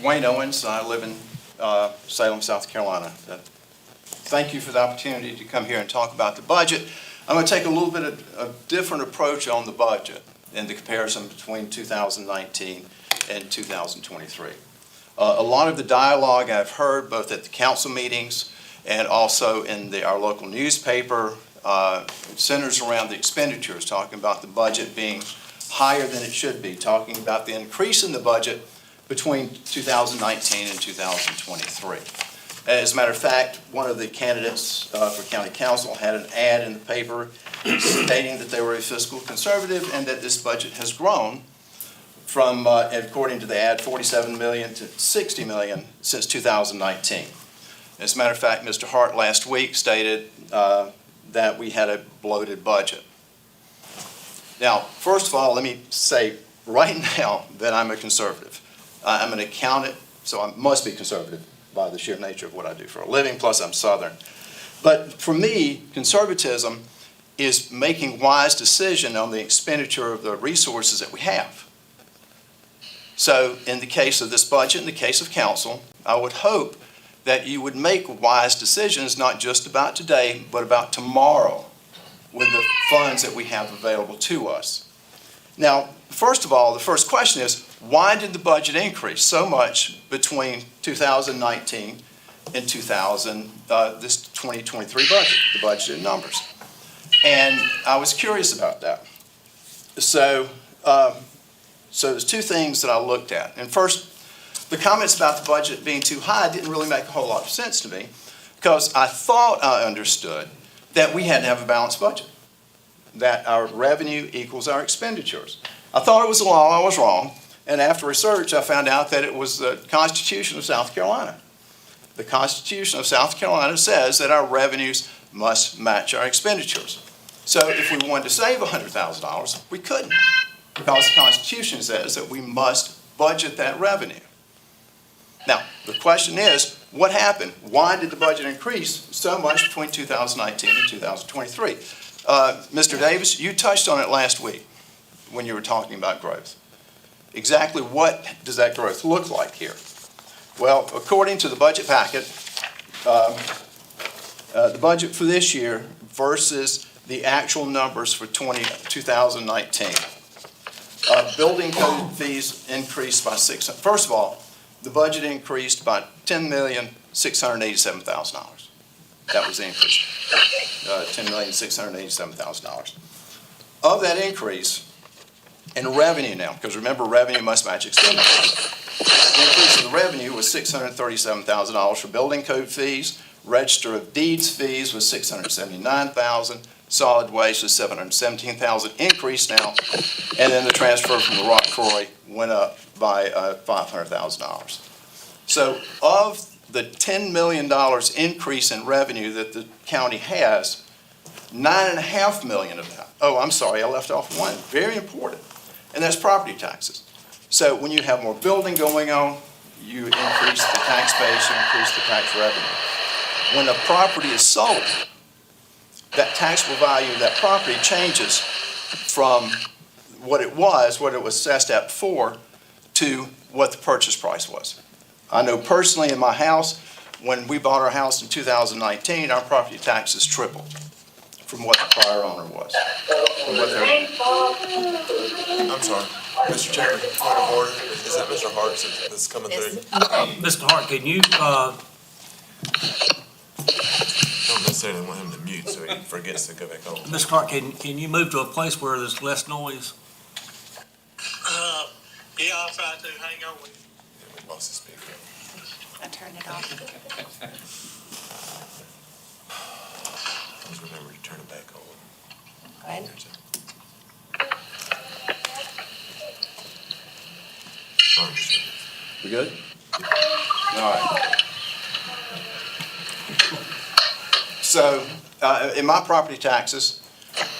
Wayne Owens, I live in Salem, South Carolina. Thank you for the opportunity to come here and talk about the budget. I'm going to take a little bit of a different approach on the budget in the comparison between 2019 and 2023. A lot of the dialogue I've heard both at the council meetings and also in our local newspaper centers around the expenditures, talking about the budget being higher than it should be, talking about the increase in the budget between 2019 and 2023. As a matter of fact, one of the candidates for county council had an ad in the paper stating that they were a fiscal conservative and that this budget has grown from, according to the ad, $47 million to $60 million since 2019. As a matter of fact, Mr. Hart last week stated that we had a bloated budget. Now, first of all, let me say right now that I'm a conservative. I'm an accountant, so I must be conservative by the sheer nature of what I do for a living, plus I'm Southern. But for me, conservatism is making wise decisions on the expenditure of the resources that we have. So in the case of this budget, in the case of council, I would hope that you would make wise decisions, not just about today, but about tomorrow with the funds that we have available to us. Now, first of all, the first question is, why did the budget increase so much between 2019 and this 2023 budget, the budgeted numbers? And I was curious about that. So there's two things that I looked at. And first, the comments about the budget being too high didn't really make a whole lot of sense to me, because I thought I understood that we had to have a balanced budget, that our revenue equals our expenditures. I thought it was a law. I was wrong. And after research, I found out that it was the Constitution of South Carolina. The Constitution of South Carolina says that our revenues must match our expenditures. So if we wanted to save $100,000, we couldn't, because the Constitution says that we must budget that revenue. Now, the question is, what happened? Why did the budget increase so much between 2019 and 2023? Mr. Davis, you touched on it last week when you were talking about growth. Exactly what does that growth look like here? Well, according to the budget packet, the budget for this year versus the actual numbers for 2019. Building code fees increased by first of all, the budget increased by $10,687,000. That was the increase, $10,687,000. Of that increase, in revenue now, because remember, revenue must match expenditures. The increase in the revenue was $637,000 for building code fees. Register of deeds fees was $679,000. Solid waste was $717,000 increase now. And then the transfer from the rock quarry went up by $500,000. So of the $10 million increase in revenue that the county has, $9.5 million of that, oh, I'm sorry, I left off one, very important, and that's property taxes. So when you have more building going on, you increase the tax base, you increase the tax revenue. when a property is sold, that taxable value of that property changes from what it was assessed at before, to what the purchase price was. I know personally in my house, when we bought our house in 2019, our property taxes tripled from what the prior owner was. I'm sorry, Mr. Chairman, point of order, is that Mr. Hart that's coming through? Mr. Hart, can you, Don't necessarily want him to mute so he forgets to go back on. Mr. Hart, can you move to a place where there's less noise? Yeah, I'll try to. Hang on. Yeah, we lost the speaker. I turned it off. Please remember to turn it back on. Go ahead. Sorry, Mr. We good? All right. So, in my property taxes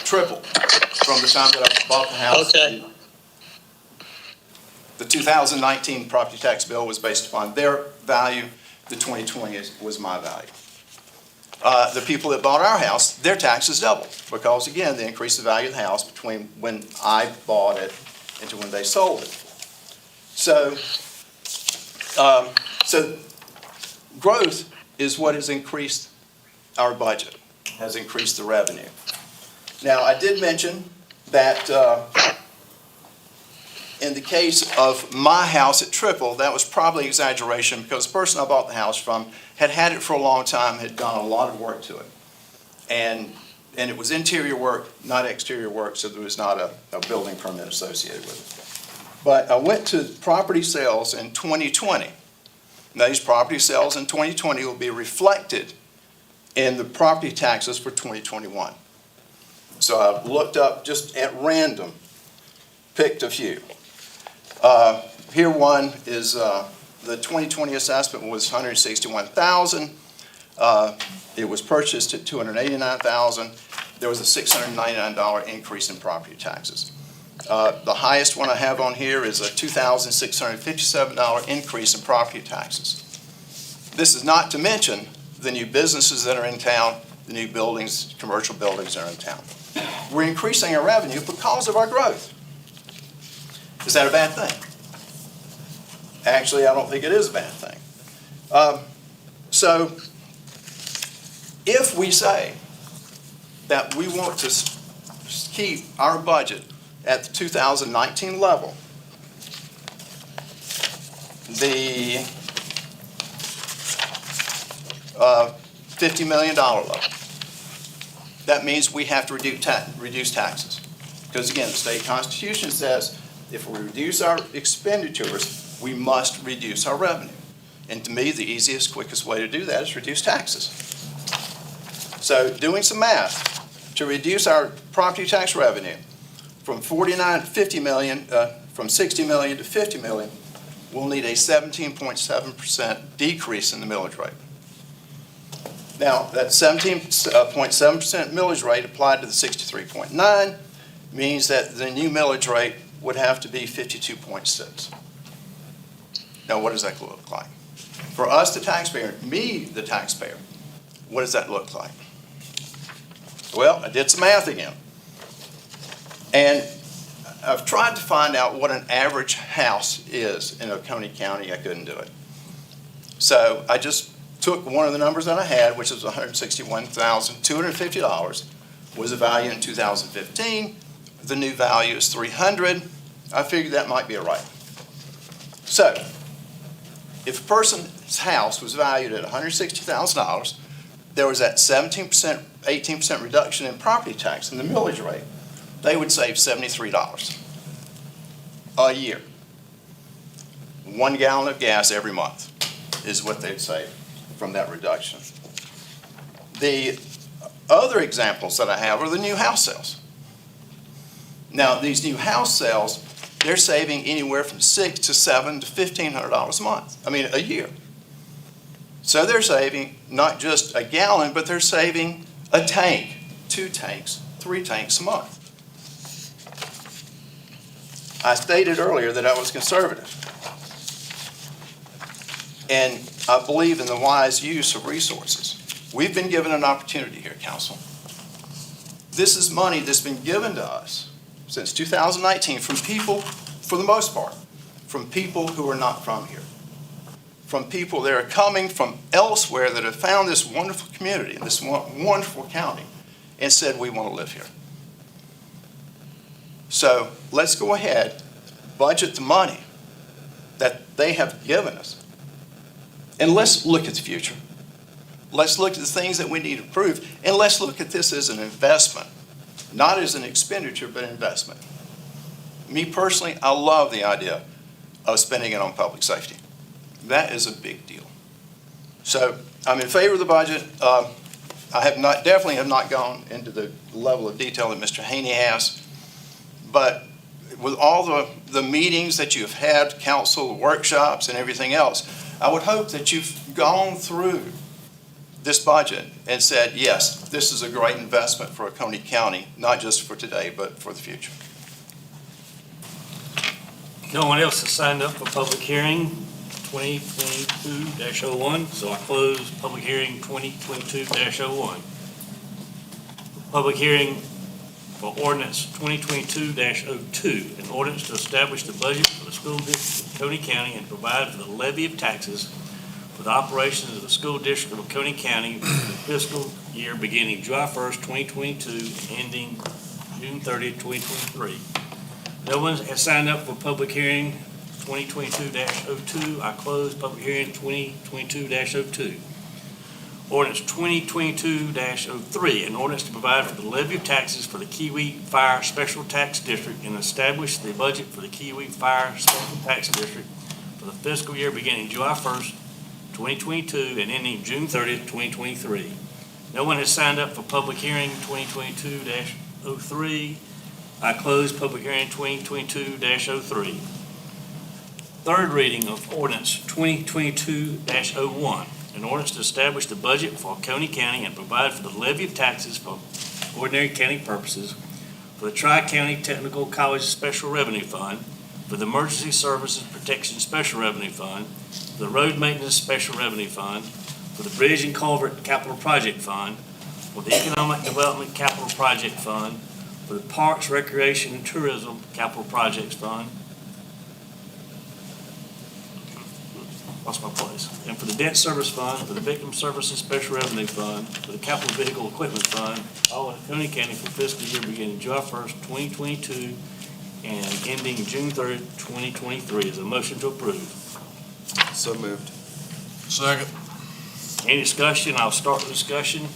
tripled from the time that I bought the house. Okay. The 2019 property tax bill was based upon their value. The 2020 was my value. The people that bought our house, their taxes doubled because, again, they increased the value of the house between when I bought it and to when they sold it. So growth is what has increased our budget, has increased the revenue. Now, I did mention that in the case of my house at Triple, that was probably exaggeration because the person I bought the house from had had it for a long time, had done a lot of work to it. And it was interior work, not exterior work, so there was not a building permit associated with it. But I went to property sales in 2020. Now, these property sales in 2020 will be reflected in the property taxes for 2021. So I looked up just at random, picked a few. Here one is the 2020 assessment was $161,000. It was purchased at $289,000. There was a $699 increase in property taxes. The highest one I have on here is a $2,657 increase in property taxes. This is not to mention the new businesses that are in town, the new buildings, commercial buildings that are in town. We're increasing our revenue because of our growth. Is that a bad thing? Actually, I don't think it is a bad thing. So if we say that we want to keep our budget at the 2019 level, the $50 million level, that means we have to reduce taxes. Because again, the state constitution says if we reduce our expenditures, we must reduce our revenue. And to me, the easiest, quickest way to do that is reduce taxes. So doing some math, to reduce our property tax revenue from from 60 million to 50 million, we'll need a 17.7% decrease in the millage rate. Now, that 17.7% millage rate applied to the 63.9 means that the new millage rate would have to be 52.6. Now, what does that look like? For us, the taxpayer, me, the taxpayer, what does that look like? Well, I did some math again. And I've tried to find out what an average house is in Oconee County. I couldn't do it. So I just took one of the numbers that I had, which was $161,250, was the value in 2015. The new value is $300. I figured that might be right. So if a person's house was valued at $160,000, there was that 17%, 18% reduction in property tax in the millage rate, they would save $73 a year. 1 gallon of gas every month is what they'd save from that reduction. The other examples that I have are the new house sales. Now, these new house sales, they're saving anywhere from $600 to $700 to $1,500 a month. I mean, a year. So they're saving not just a gallon, but they're saving a tank, 2 tanks, 3 tanks a month. I stated earlier that I was conservative. And I believe in the wise use of resources. We've been given an opportunity here, council. This is money that's been given to us since 2019 from people, for the most part, from people who are not from here. From people that are coming from elsewhere that have found this wonderful community, this wonderful county, and said, we want to live here. So let's go ahead, budget the money that they have given us, and let's look at the future. Let's look at the things that we need to improve, and let's look at this as an investment, not as an expenditure, but an investment. Me personally, I love the idea of spending it on public safety. That is a big deal. So I'm in favor of the budget. I definitely have not gone into the level of detail that Mr. Haney has, but with all the meetings that you've had, council workshops and everything else, I would hope that you've gone through this budget and said, yes, this is a great investment for Oconee County, not just for today, but for the future. No one else has signed up for public hearing 2022-01, so I close public hearing 2022-01. Public hearing for ordinance 2022-02, an ordinance to establish the budget for the school district of Oconee County and provide for the levy of taxes for the operations of the school district of Oconee County for the fiscal year beginning July 1st, 2022 and ending June 30th, 2023. No one has signed up for public hearing 2022-02. I close public hearing 2022-02. Ordinance 2022-03, an ordinance to provide for the levy of taxes for the Kiwi Fire Special Tax District and establish the budget for the Kiwi Fire Special Tax District for the fiscal year beginning July 1st, 2022 and ending June 30th, 2023. No one has signed up for public hearing 2022-03. I close public hearing 2022-03. Third reading of ordinance 2022-01, an ordinance to establish the budget for Oconee County and provide for the levy of taxes for ordinary county purposes, for the Tri-County Technical College Special Revenue Fund, for the Emergency Services Protection Special Revenue Fund, for the Road Maintenance Special Revenue Fund, for the Bridge and Culvert Capital Project Fund, for the Economic Development Capital Project Fund, for the Parks, Recreation, and Tourism Capital Projects Fund, lost my place, and for the Debt Service Fund, for the Victim Services Special Revenue Fund, for the Capital Vehicle Equipment Fund, all in Oconee County for fiscal year beginning July 1st, 2022 and ending June 3rd, 2023. Is a motion to approve. So moved. Second. Any discussion? I'll start the discussion.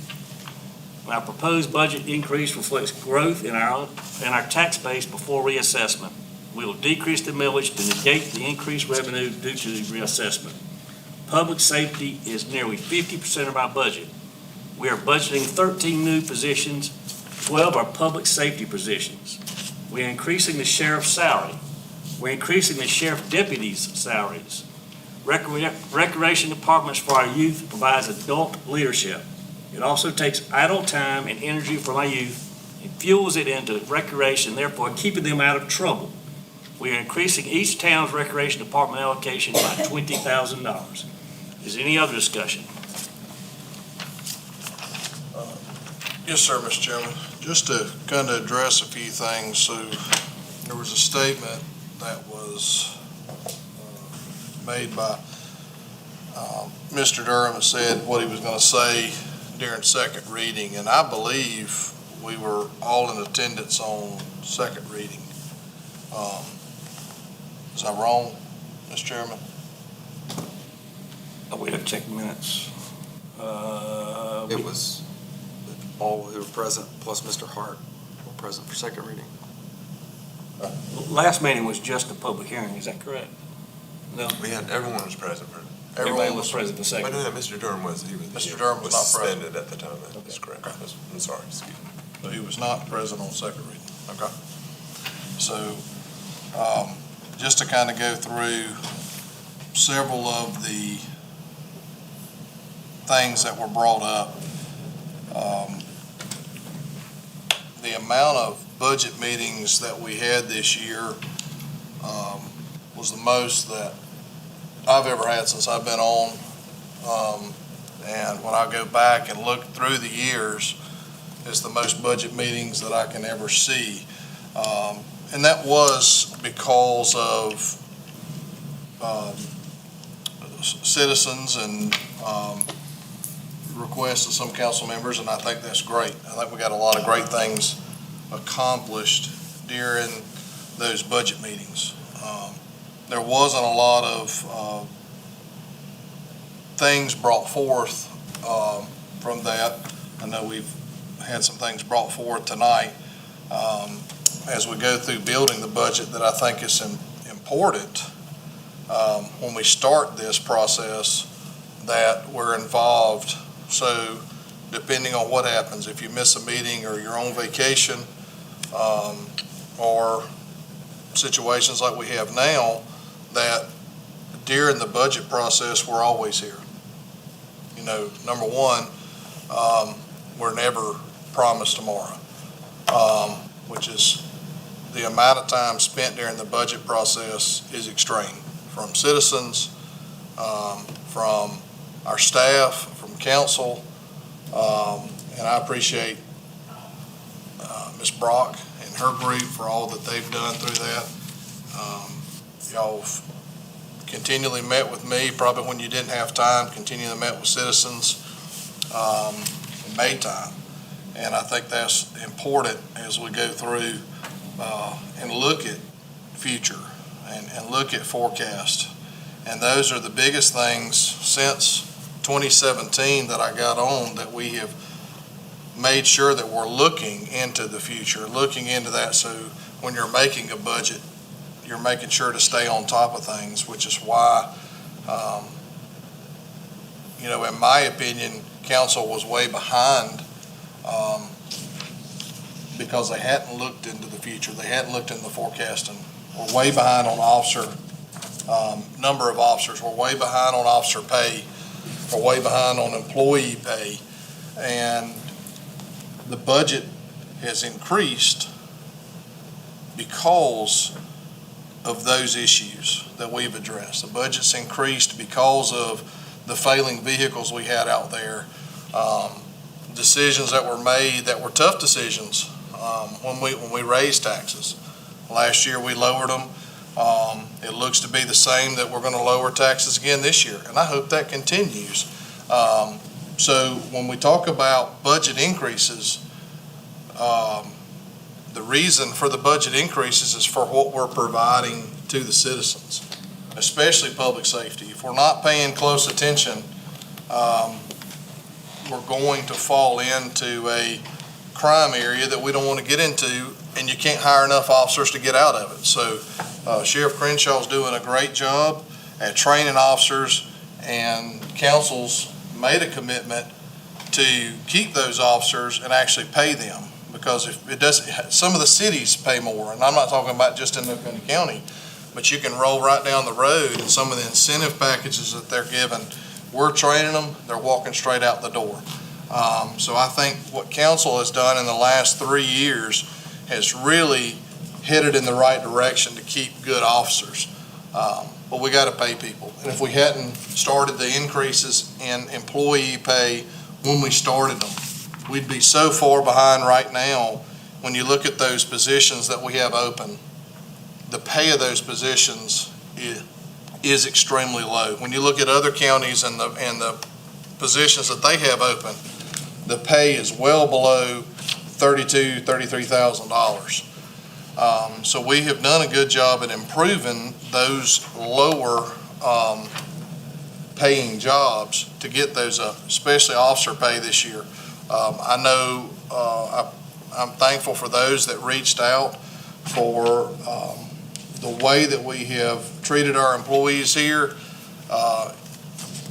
Our proposed budget increase reflects growth in our tax base before reassessment. We will decrease the millage to negate the increased revenue due to the reassessment. Public safety is nearly 50% of our budget. We are budgeting 13 new positions, 12 are public safety positions. We are increasing the sheriff's salary. We're increasing the sheriff deputies' salaries. Recreation departments for our youth provides adult leadership. It also takes idle time and energy from our youth and fuels it into recreation, therefore keeping them out of trouble. We are increasing each town's recreation department allocation by $20,000. Is there any other discussion? Yes, sir, Mr. Chairman. Just to kind of address a few things. So there was a statement that was made by Mr. Durham that said what he was going to say during second reading, and I believe we were all in attendance on second reading. Is I wrong, Mr. Chairman? We have to check the minutes. It was all who were present, plus Mr. Hart, were present for second reading. Last meeting was just a public hearing, is that correct? No? Everyone was present for. Everybody was present for second. I knew that Mr. Durham was, Mr. Durham was not present. suspended at the time, that's correct. I'm sorry, excuse me. So he was not present on second reading. Okay. So, just to kind of go through several of the things that were brought up, the amount of budget meetings that we had this year was the most that I've ever had since I've been on. And when I go back and look through the years, it's the most budget meetings that I can ever see. And that was because of citizens and requests of some council members, and I think that's great. I think we got a lot of great things accomplished during those budget meetings. There wasn't a lot of things brought forth from that. I know we've had some things brought forth tonight as we go through building the budget that I think is important when we start this process that we're involved. So depending on what happens, if you miss a meeting or you're on vacation or situations like we have now, that during the budget process, we're always here. You know, number one, we're never promised tomorrow, which is the amount of time spent during the budget process is extreme, from citizens, from our staff, from council, and I appreciate Ms. Brock and her group for all that they've done through that. Y'all continually met with me, probably when you didn't have time, continually met with citizens, and made time. And I think that's important as we go through and look at future and look at forecast. And those are the biggest things since 2017 that I got on, that we have made sure that we're looking into the future, looking into that. So when you're making a budget, you're making sure to stay on top of things, which is why, you know, in my opinion, council was way behind because they hadn't looked into the future. They hadn't looked into the forecasting. We're way behind on officer, number of officers. We're way behind on officer pay. We're way behind on employee pay. And the budget has increased because of those issues that we've addressed. The budget's increased because of the failing vehicles we had out there, decisions that were made that were tough decisions when we raised taxes. Last year we lowered them. It looks to be the same that we're going to lower taxes again this year, and I hope that continues. So when we talk about budget increases, the reason for the budget increases is for what we're providing to the citizens, especially public safety. If we're not paying close attention, we're going to fall into a crime area that we don't want to get into, and you can't hire enough officers to get out of it. So Sheriff Crenshaw's doing a great job at training officers, and council's made a commitment to keep those officers and actually pay them. Because if it doesn't, some of the cities pay more, and I'm not talking about just in Oconee County, but you can roll right down the road and some of the incentive packages that they're given, we're training them, they're walking straight out the door. So I think what council has done in the last 3 years has really headed in the right direction to keep good officers. But we got to pay people. And if we hadn't started the increases in employee pay when we started them, we'd be so far behind right now. When you look at those positions that we have open, the pay of those positions is extremely low. When you look at other counties and the positions that they have open, the pay is well below $32,000, $33,000. So we have done a good job at improving those lower paying jobs to get those up, especially officer pay this year. I know I'm thankful for those that reached out for the way that we have treated our employees here.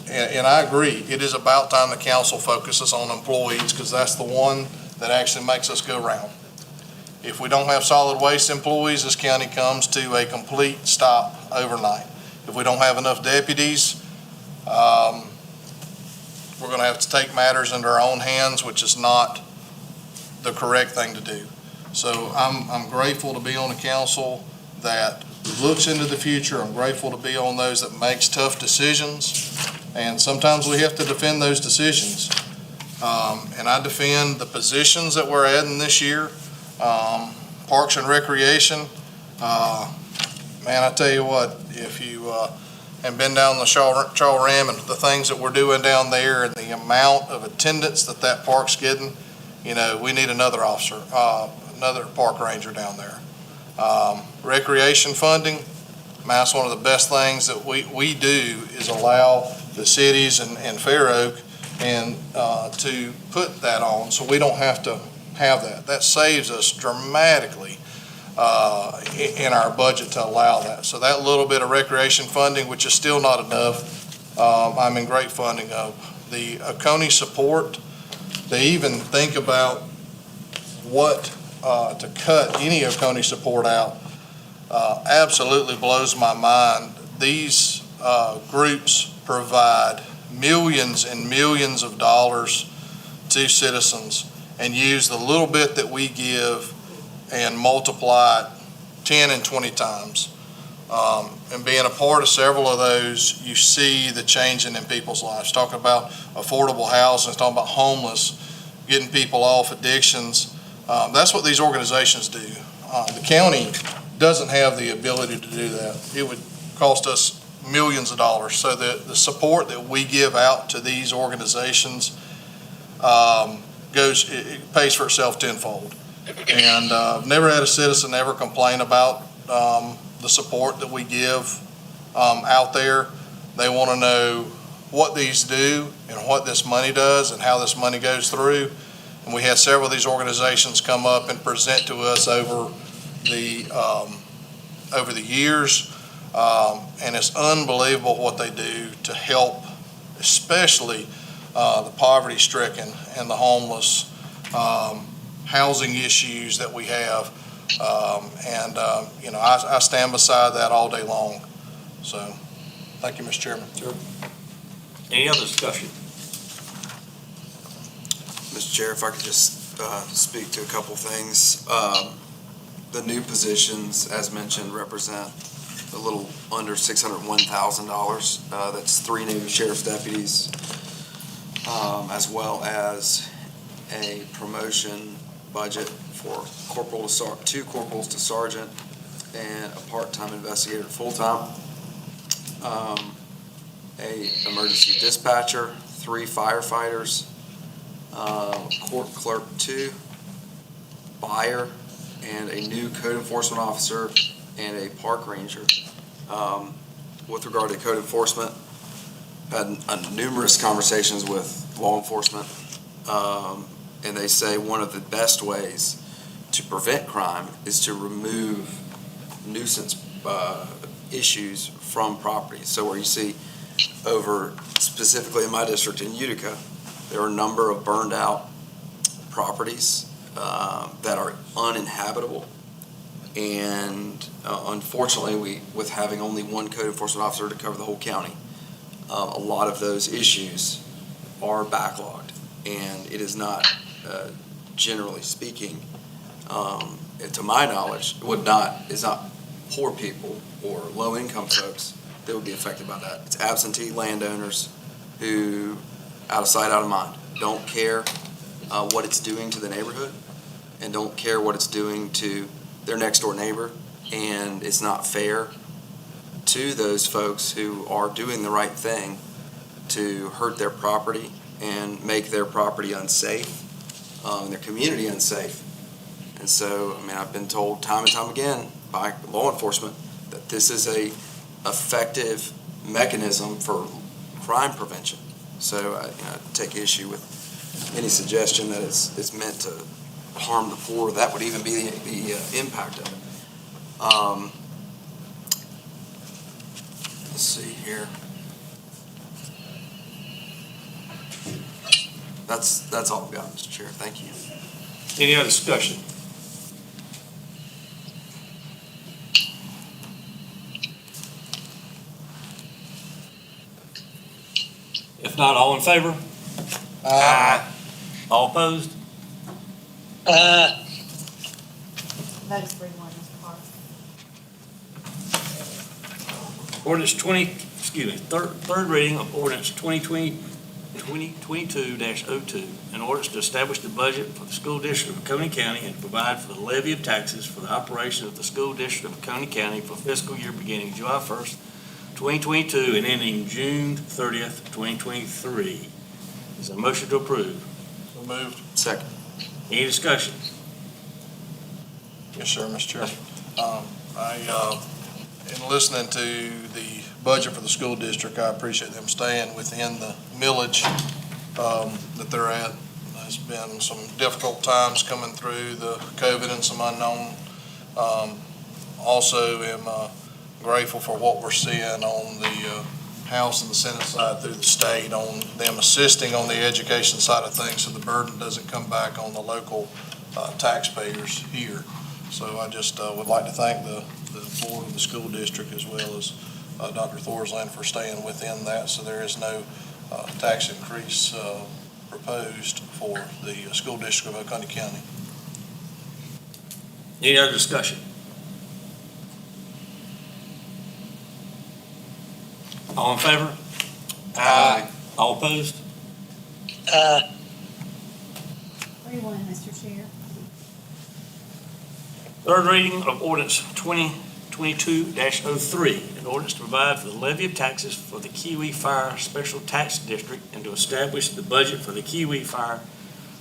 And I agree, it is about time the council focuses on employees, because that's the one that actually makes us go round. If we don't have solid waste employees, this county comes to a complete stop overnight. If we don't have enough deputies, we're going to have to take matters into our own hands, which is not the correct thing to do. So I'm grateful to be on a council that looks into the future. I'm grateful to be on those that makes tough decisions. And sometimes we have to defend those decisions. And I defend the positions that we're adding this year. Parks and Recreation, man, I tell you what, if you have been down the Shaw Ram and the things that we're doing down there and the amount of attendance that park's getting, you know, we need another officer, another park ranger down there. Recreation funding, man, that's one of the best things that we do is allow the cities and Fair Oak and to put that on, so we don't have to have that. That saves us dramatically in our budget to allow that. So that little bit of recreation funding, which is still not enough, I'm in great funding of. The Oconee support, they even think about what to cut any Oconee support out, absolutely blows my mind. These groups provide millions and millions of dollars to citizens and use the little bit that we give and multiply it 10 and 20 times. And being a part of several of those, you see the changing in people's lives. Talking about affordable housing, talking about homeless, getting people off addictions. That's what these organizations do. The county doesn't have the ability to do that. It would cost us millions of dollars. So the support that we give out to these organizations it pays for itself tenfold. And I've never had a citizen ever complain about the support that we give out there. They want to know what these do and what this money does and how this money goes through. And we had several of these organizations come up and present to us over the years. And it's unbelievable what they do to help, especially the poverty-stricken and the homeless, housing issues that we have. I stand beside that all day long. So, thank you, Mr. Chairman. Sure. Any other discussion? Mr. Chair, if I could just speak to a couple things. The new positions, as mentioned, represent a little under $601,000. That's 3 new sheriff's deputies, as well as a promotion budget for 2 corporals to sergeant and a part-time investigator to full-time. A emergency dispatcher, 3 firefighters, court clerk 2, buyer, and a new code enforcement officer and a park ranger. With regard to code enforcement, had numerous conversations with law enforcement, and they say one of the best ways to prevent crime is to remove nuisance issues from properties. So where you see over, specifically in my district in Utica, there are a number of burned out properties that are uninhabitable. And unfortunately, with having only 1 code enforcement officer to cover the whole county, a lot of those issues are backlogged. And it is not, generally speaking, to my knowledge, is not poor people or low-income folks that would be affected by that. It's absentee landowners who, out of sight, out of mind, don't care what it's doing to the neighborhood and don't care what it's doing to their next-door neighbor, and it's not fair to those folks who are doing the right thing to hurt their property and make their property unsafe, their community unsafe. And so, I've been told time and time again by law enforcement that this is a effective mechanism for crime prevention. So I take issue with any suggestion that it's meant to harm the poor. That would even be the impact of it. Let's see here. That's all I've got, Mr. Chair. Thank you. Any other discussion? If not, all in favor? Aye. All opposed? Aye. That is 3-1, Mr. Parks. Ordinance third reading of ordinance 2022-02, an ordinance to establish the budget for the school district of Coney County and to provide for the levy of taxes for the operation of the school district of Coney County for fiscal year beginning July 1st, 2022 and ending June 30th, 2023. Is there a motion to approve? So moved. Second. Any discussion? Yes, sir, Mr. Chairman. In listening to the budget for the school district, I appreciate them staying within the millage that they're at. There's been some difficult times coming through the COVID and some unknown. Also am grateful for what we're seeing on the House and the Senate side through the state on them assisting on the education side of things so the burden doesn't come back on the local taxpayers here. So I just would like to thank the board of the school district as well as Dr. Thorsland for staying within that, so there is no tax increase proposed for the school district of Oconee County. Any other discussion? All in favor? Aye. All opposed? 3-1, Mr. Chair. Third reading of ordinance 2022-03, an ordinance to provide for the levy of taxes for the Kiwi Fire Special Tax District and to establish the budget for the Kiwi Fire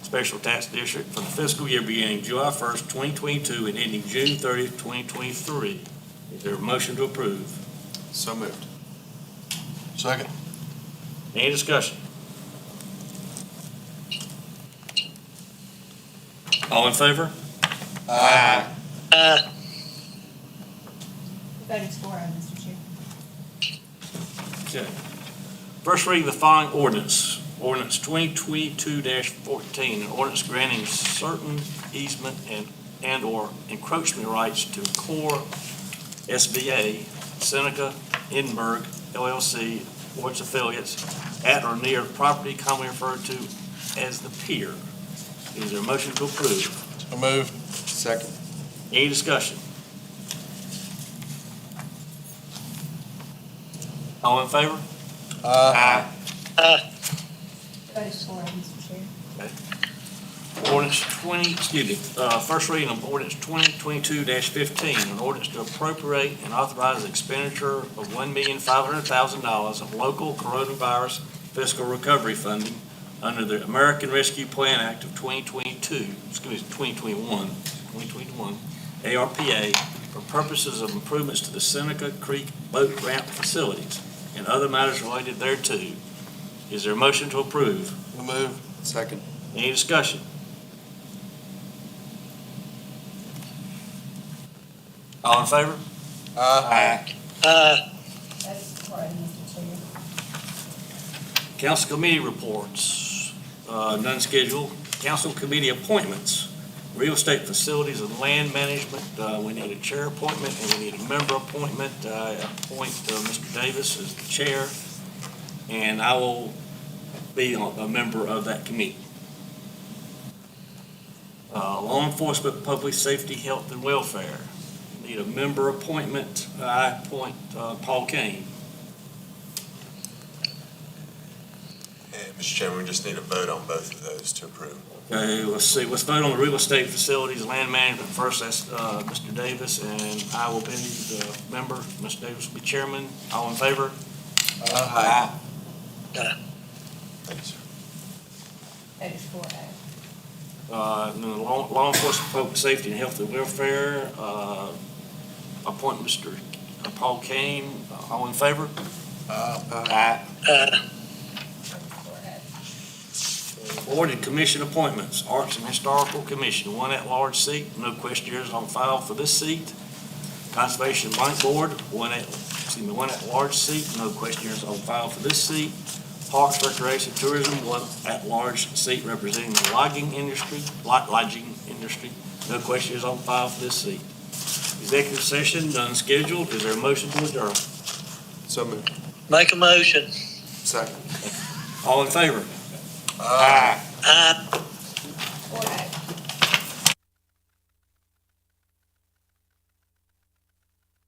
Special Tax District for the fiscal year beginning July 1st, 2022 and ending June 30th, 2023. Is there a motion to approve? So moved. Second. Any discussion? All in favor? Aye. The vote is 4-0, Mr. Chair. Okay. First reading of the following ordinance, ordinance 2022-14, an ordinance granting certain easement and/or encroachment rights to Core SBA, Seneca, Edinburgh, LLC, or its affiliates at or near property commonly referred to as the pier. Is there a motion to approve? So moved. Second. Any discussion? All in favor? Aye. The vote is 4-0, Mr. Chair. Ordinance first reading of ordinance 2022-15, an ordinance to appropriate and authorize the expenditure of $1,500,000 of local coronavirus fiscal recovery funding under the American Rescue Plan Act of 2021, ARPA, for purposes of improvements to the Seneca Creek boat ramp facilities and other matters related thereto. Is there a motion to approve? So moved. Second. Any discussion? All in favor? Aye. Vote is 4-0, Mr. Chair. Council committee reports, none scheduled. Council committee appointments, real estate facilities and land management. We need a chair appointment and we need a member appointment. I appoint Mr. Davis as the chair, and I will be a member of that committee. Law enforcement, public safety, health, and welfare. Need a member appointment. I appoint Paul Kane. And Mr. Chairman, we just need a vote on both of those to approve. Okay, let's see. Let's vote on the real estate facilities, land management first. That's Mr. Davis, and I will be the member. Mr. Davis will be chairman. All in favor? Aye. Thank you, sir. Vote is 4-0. And then law enforcement, public safety, and health and welfare. Appoint Mr. Paul Kane. All in favor? Aye. Board and commission appointments. Arts and Historical Commission, one at-large seat, no questionnaires on file for this seat. Conservation Bank Board, one at-large seat, no questionnaires on file for this seat. Parks, Recreation, Tourism, one at-large seat representing the lodging industry, no questionnaires on file for this seat. Executive session, none scheduled. Is there a motion to adjourn? So moved. Make a motion. Second. All in favor? Aye. Aye.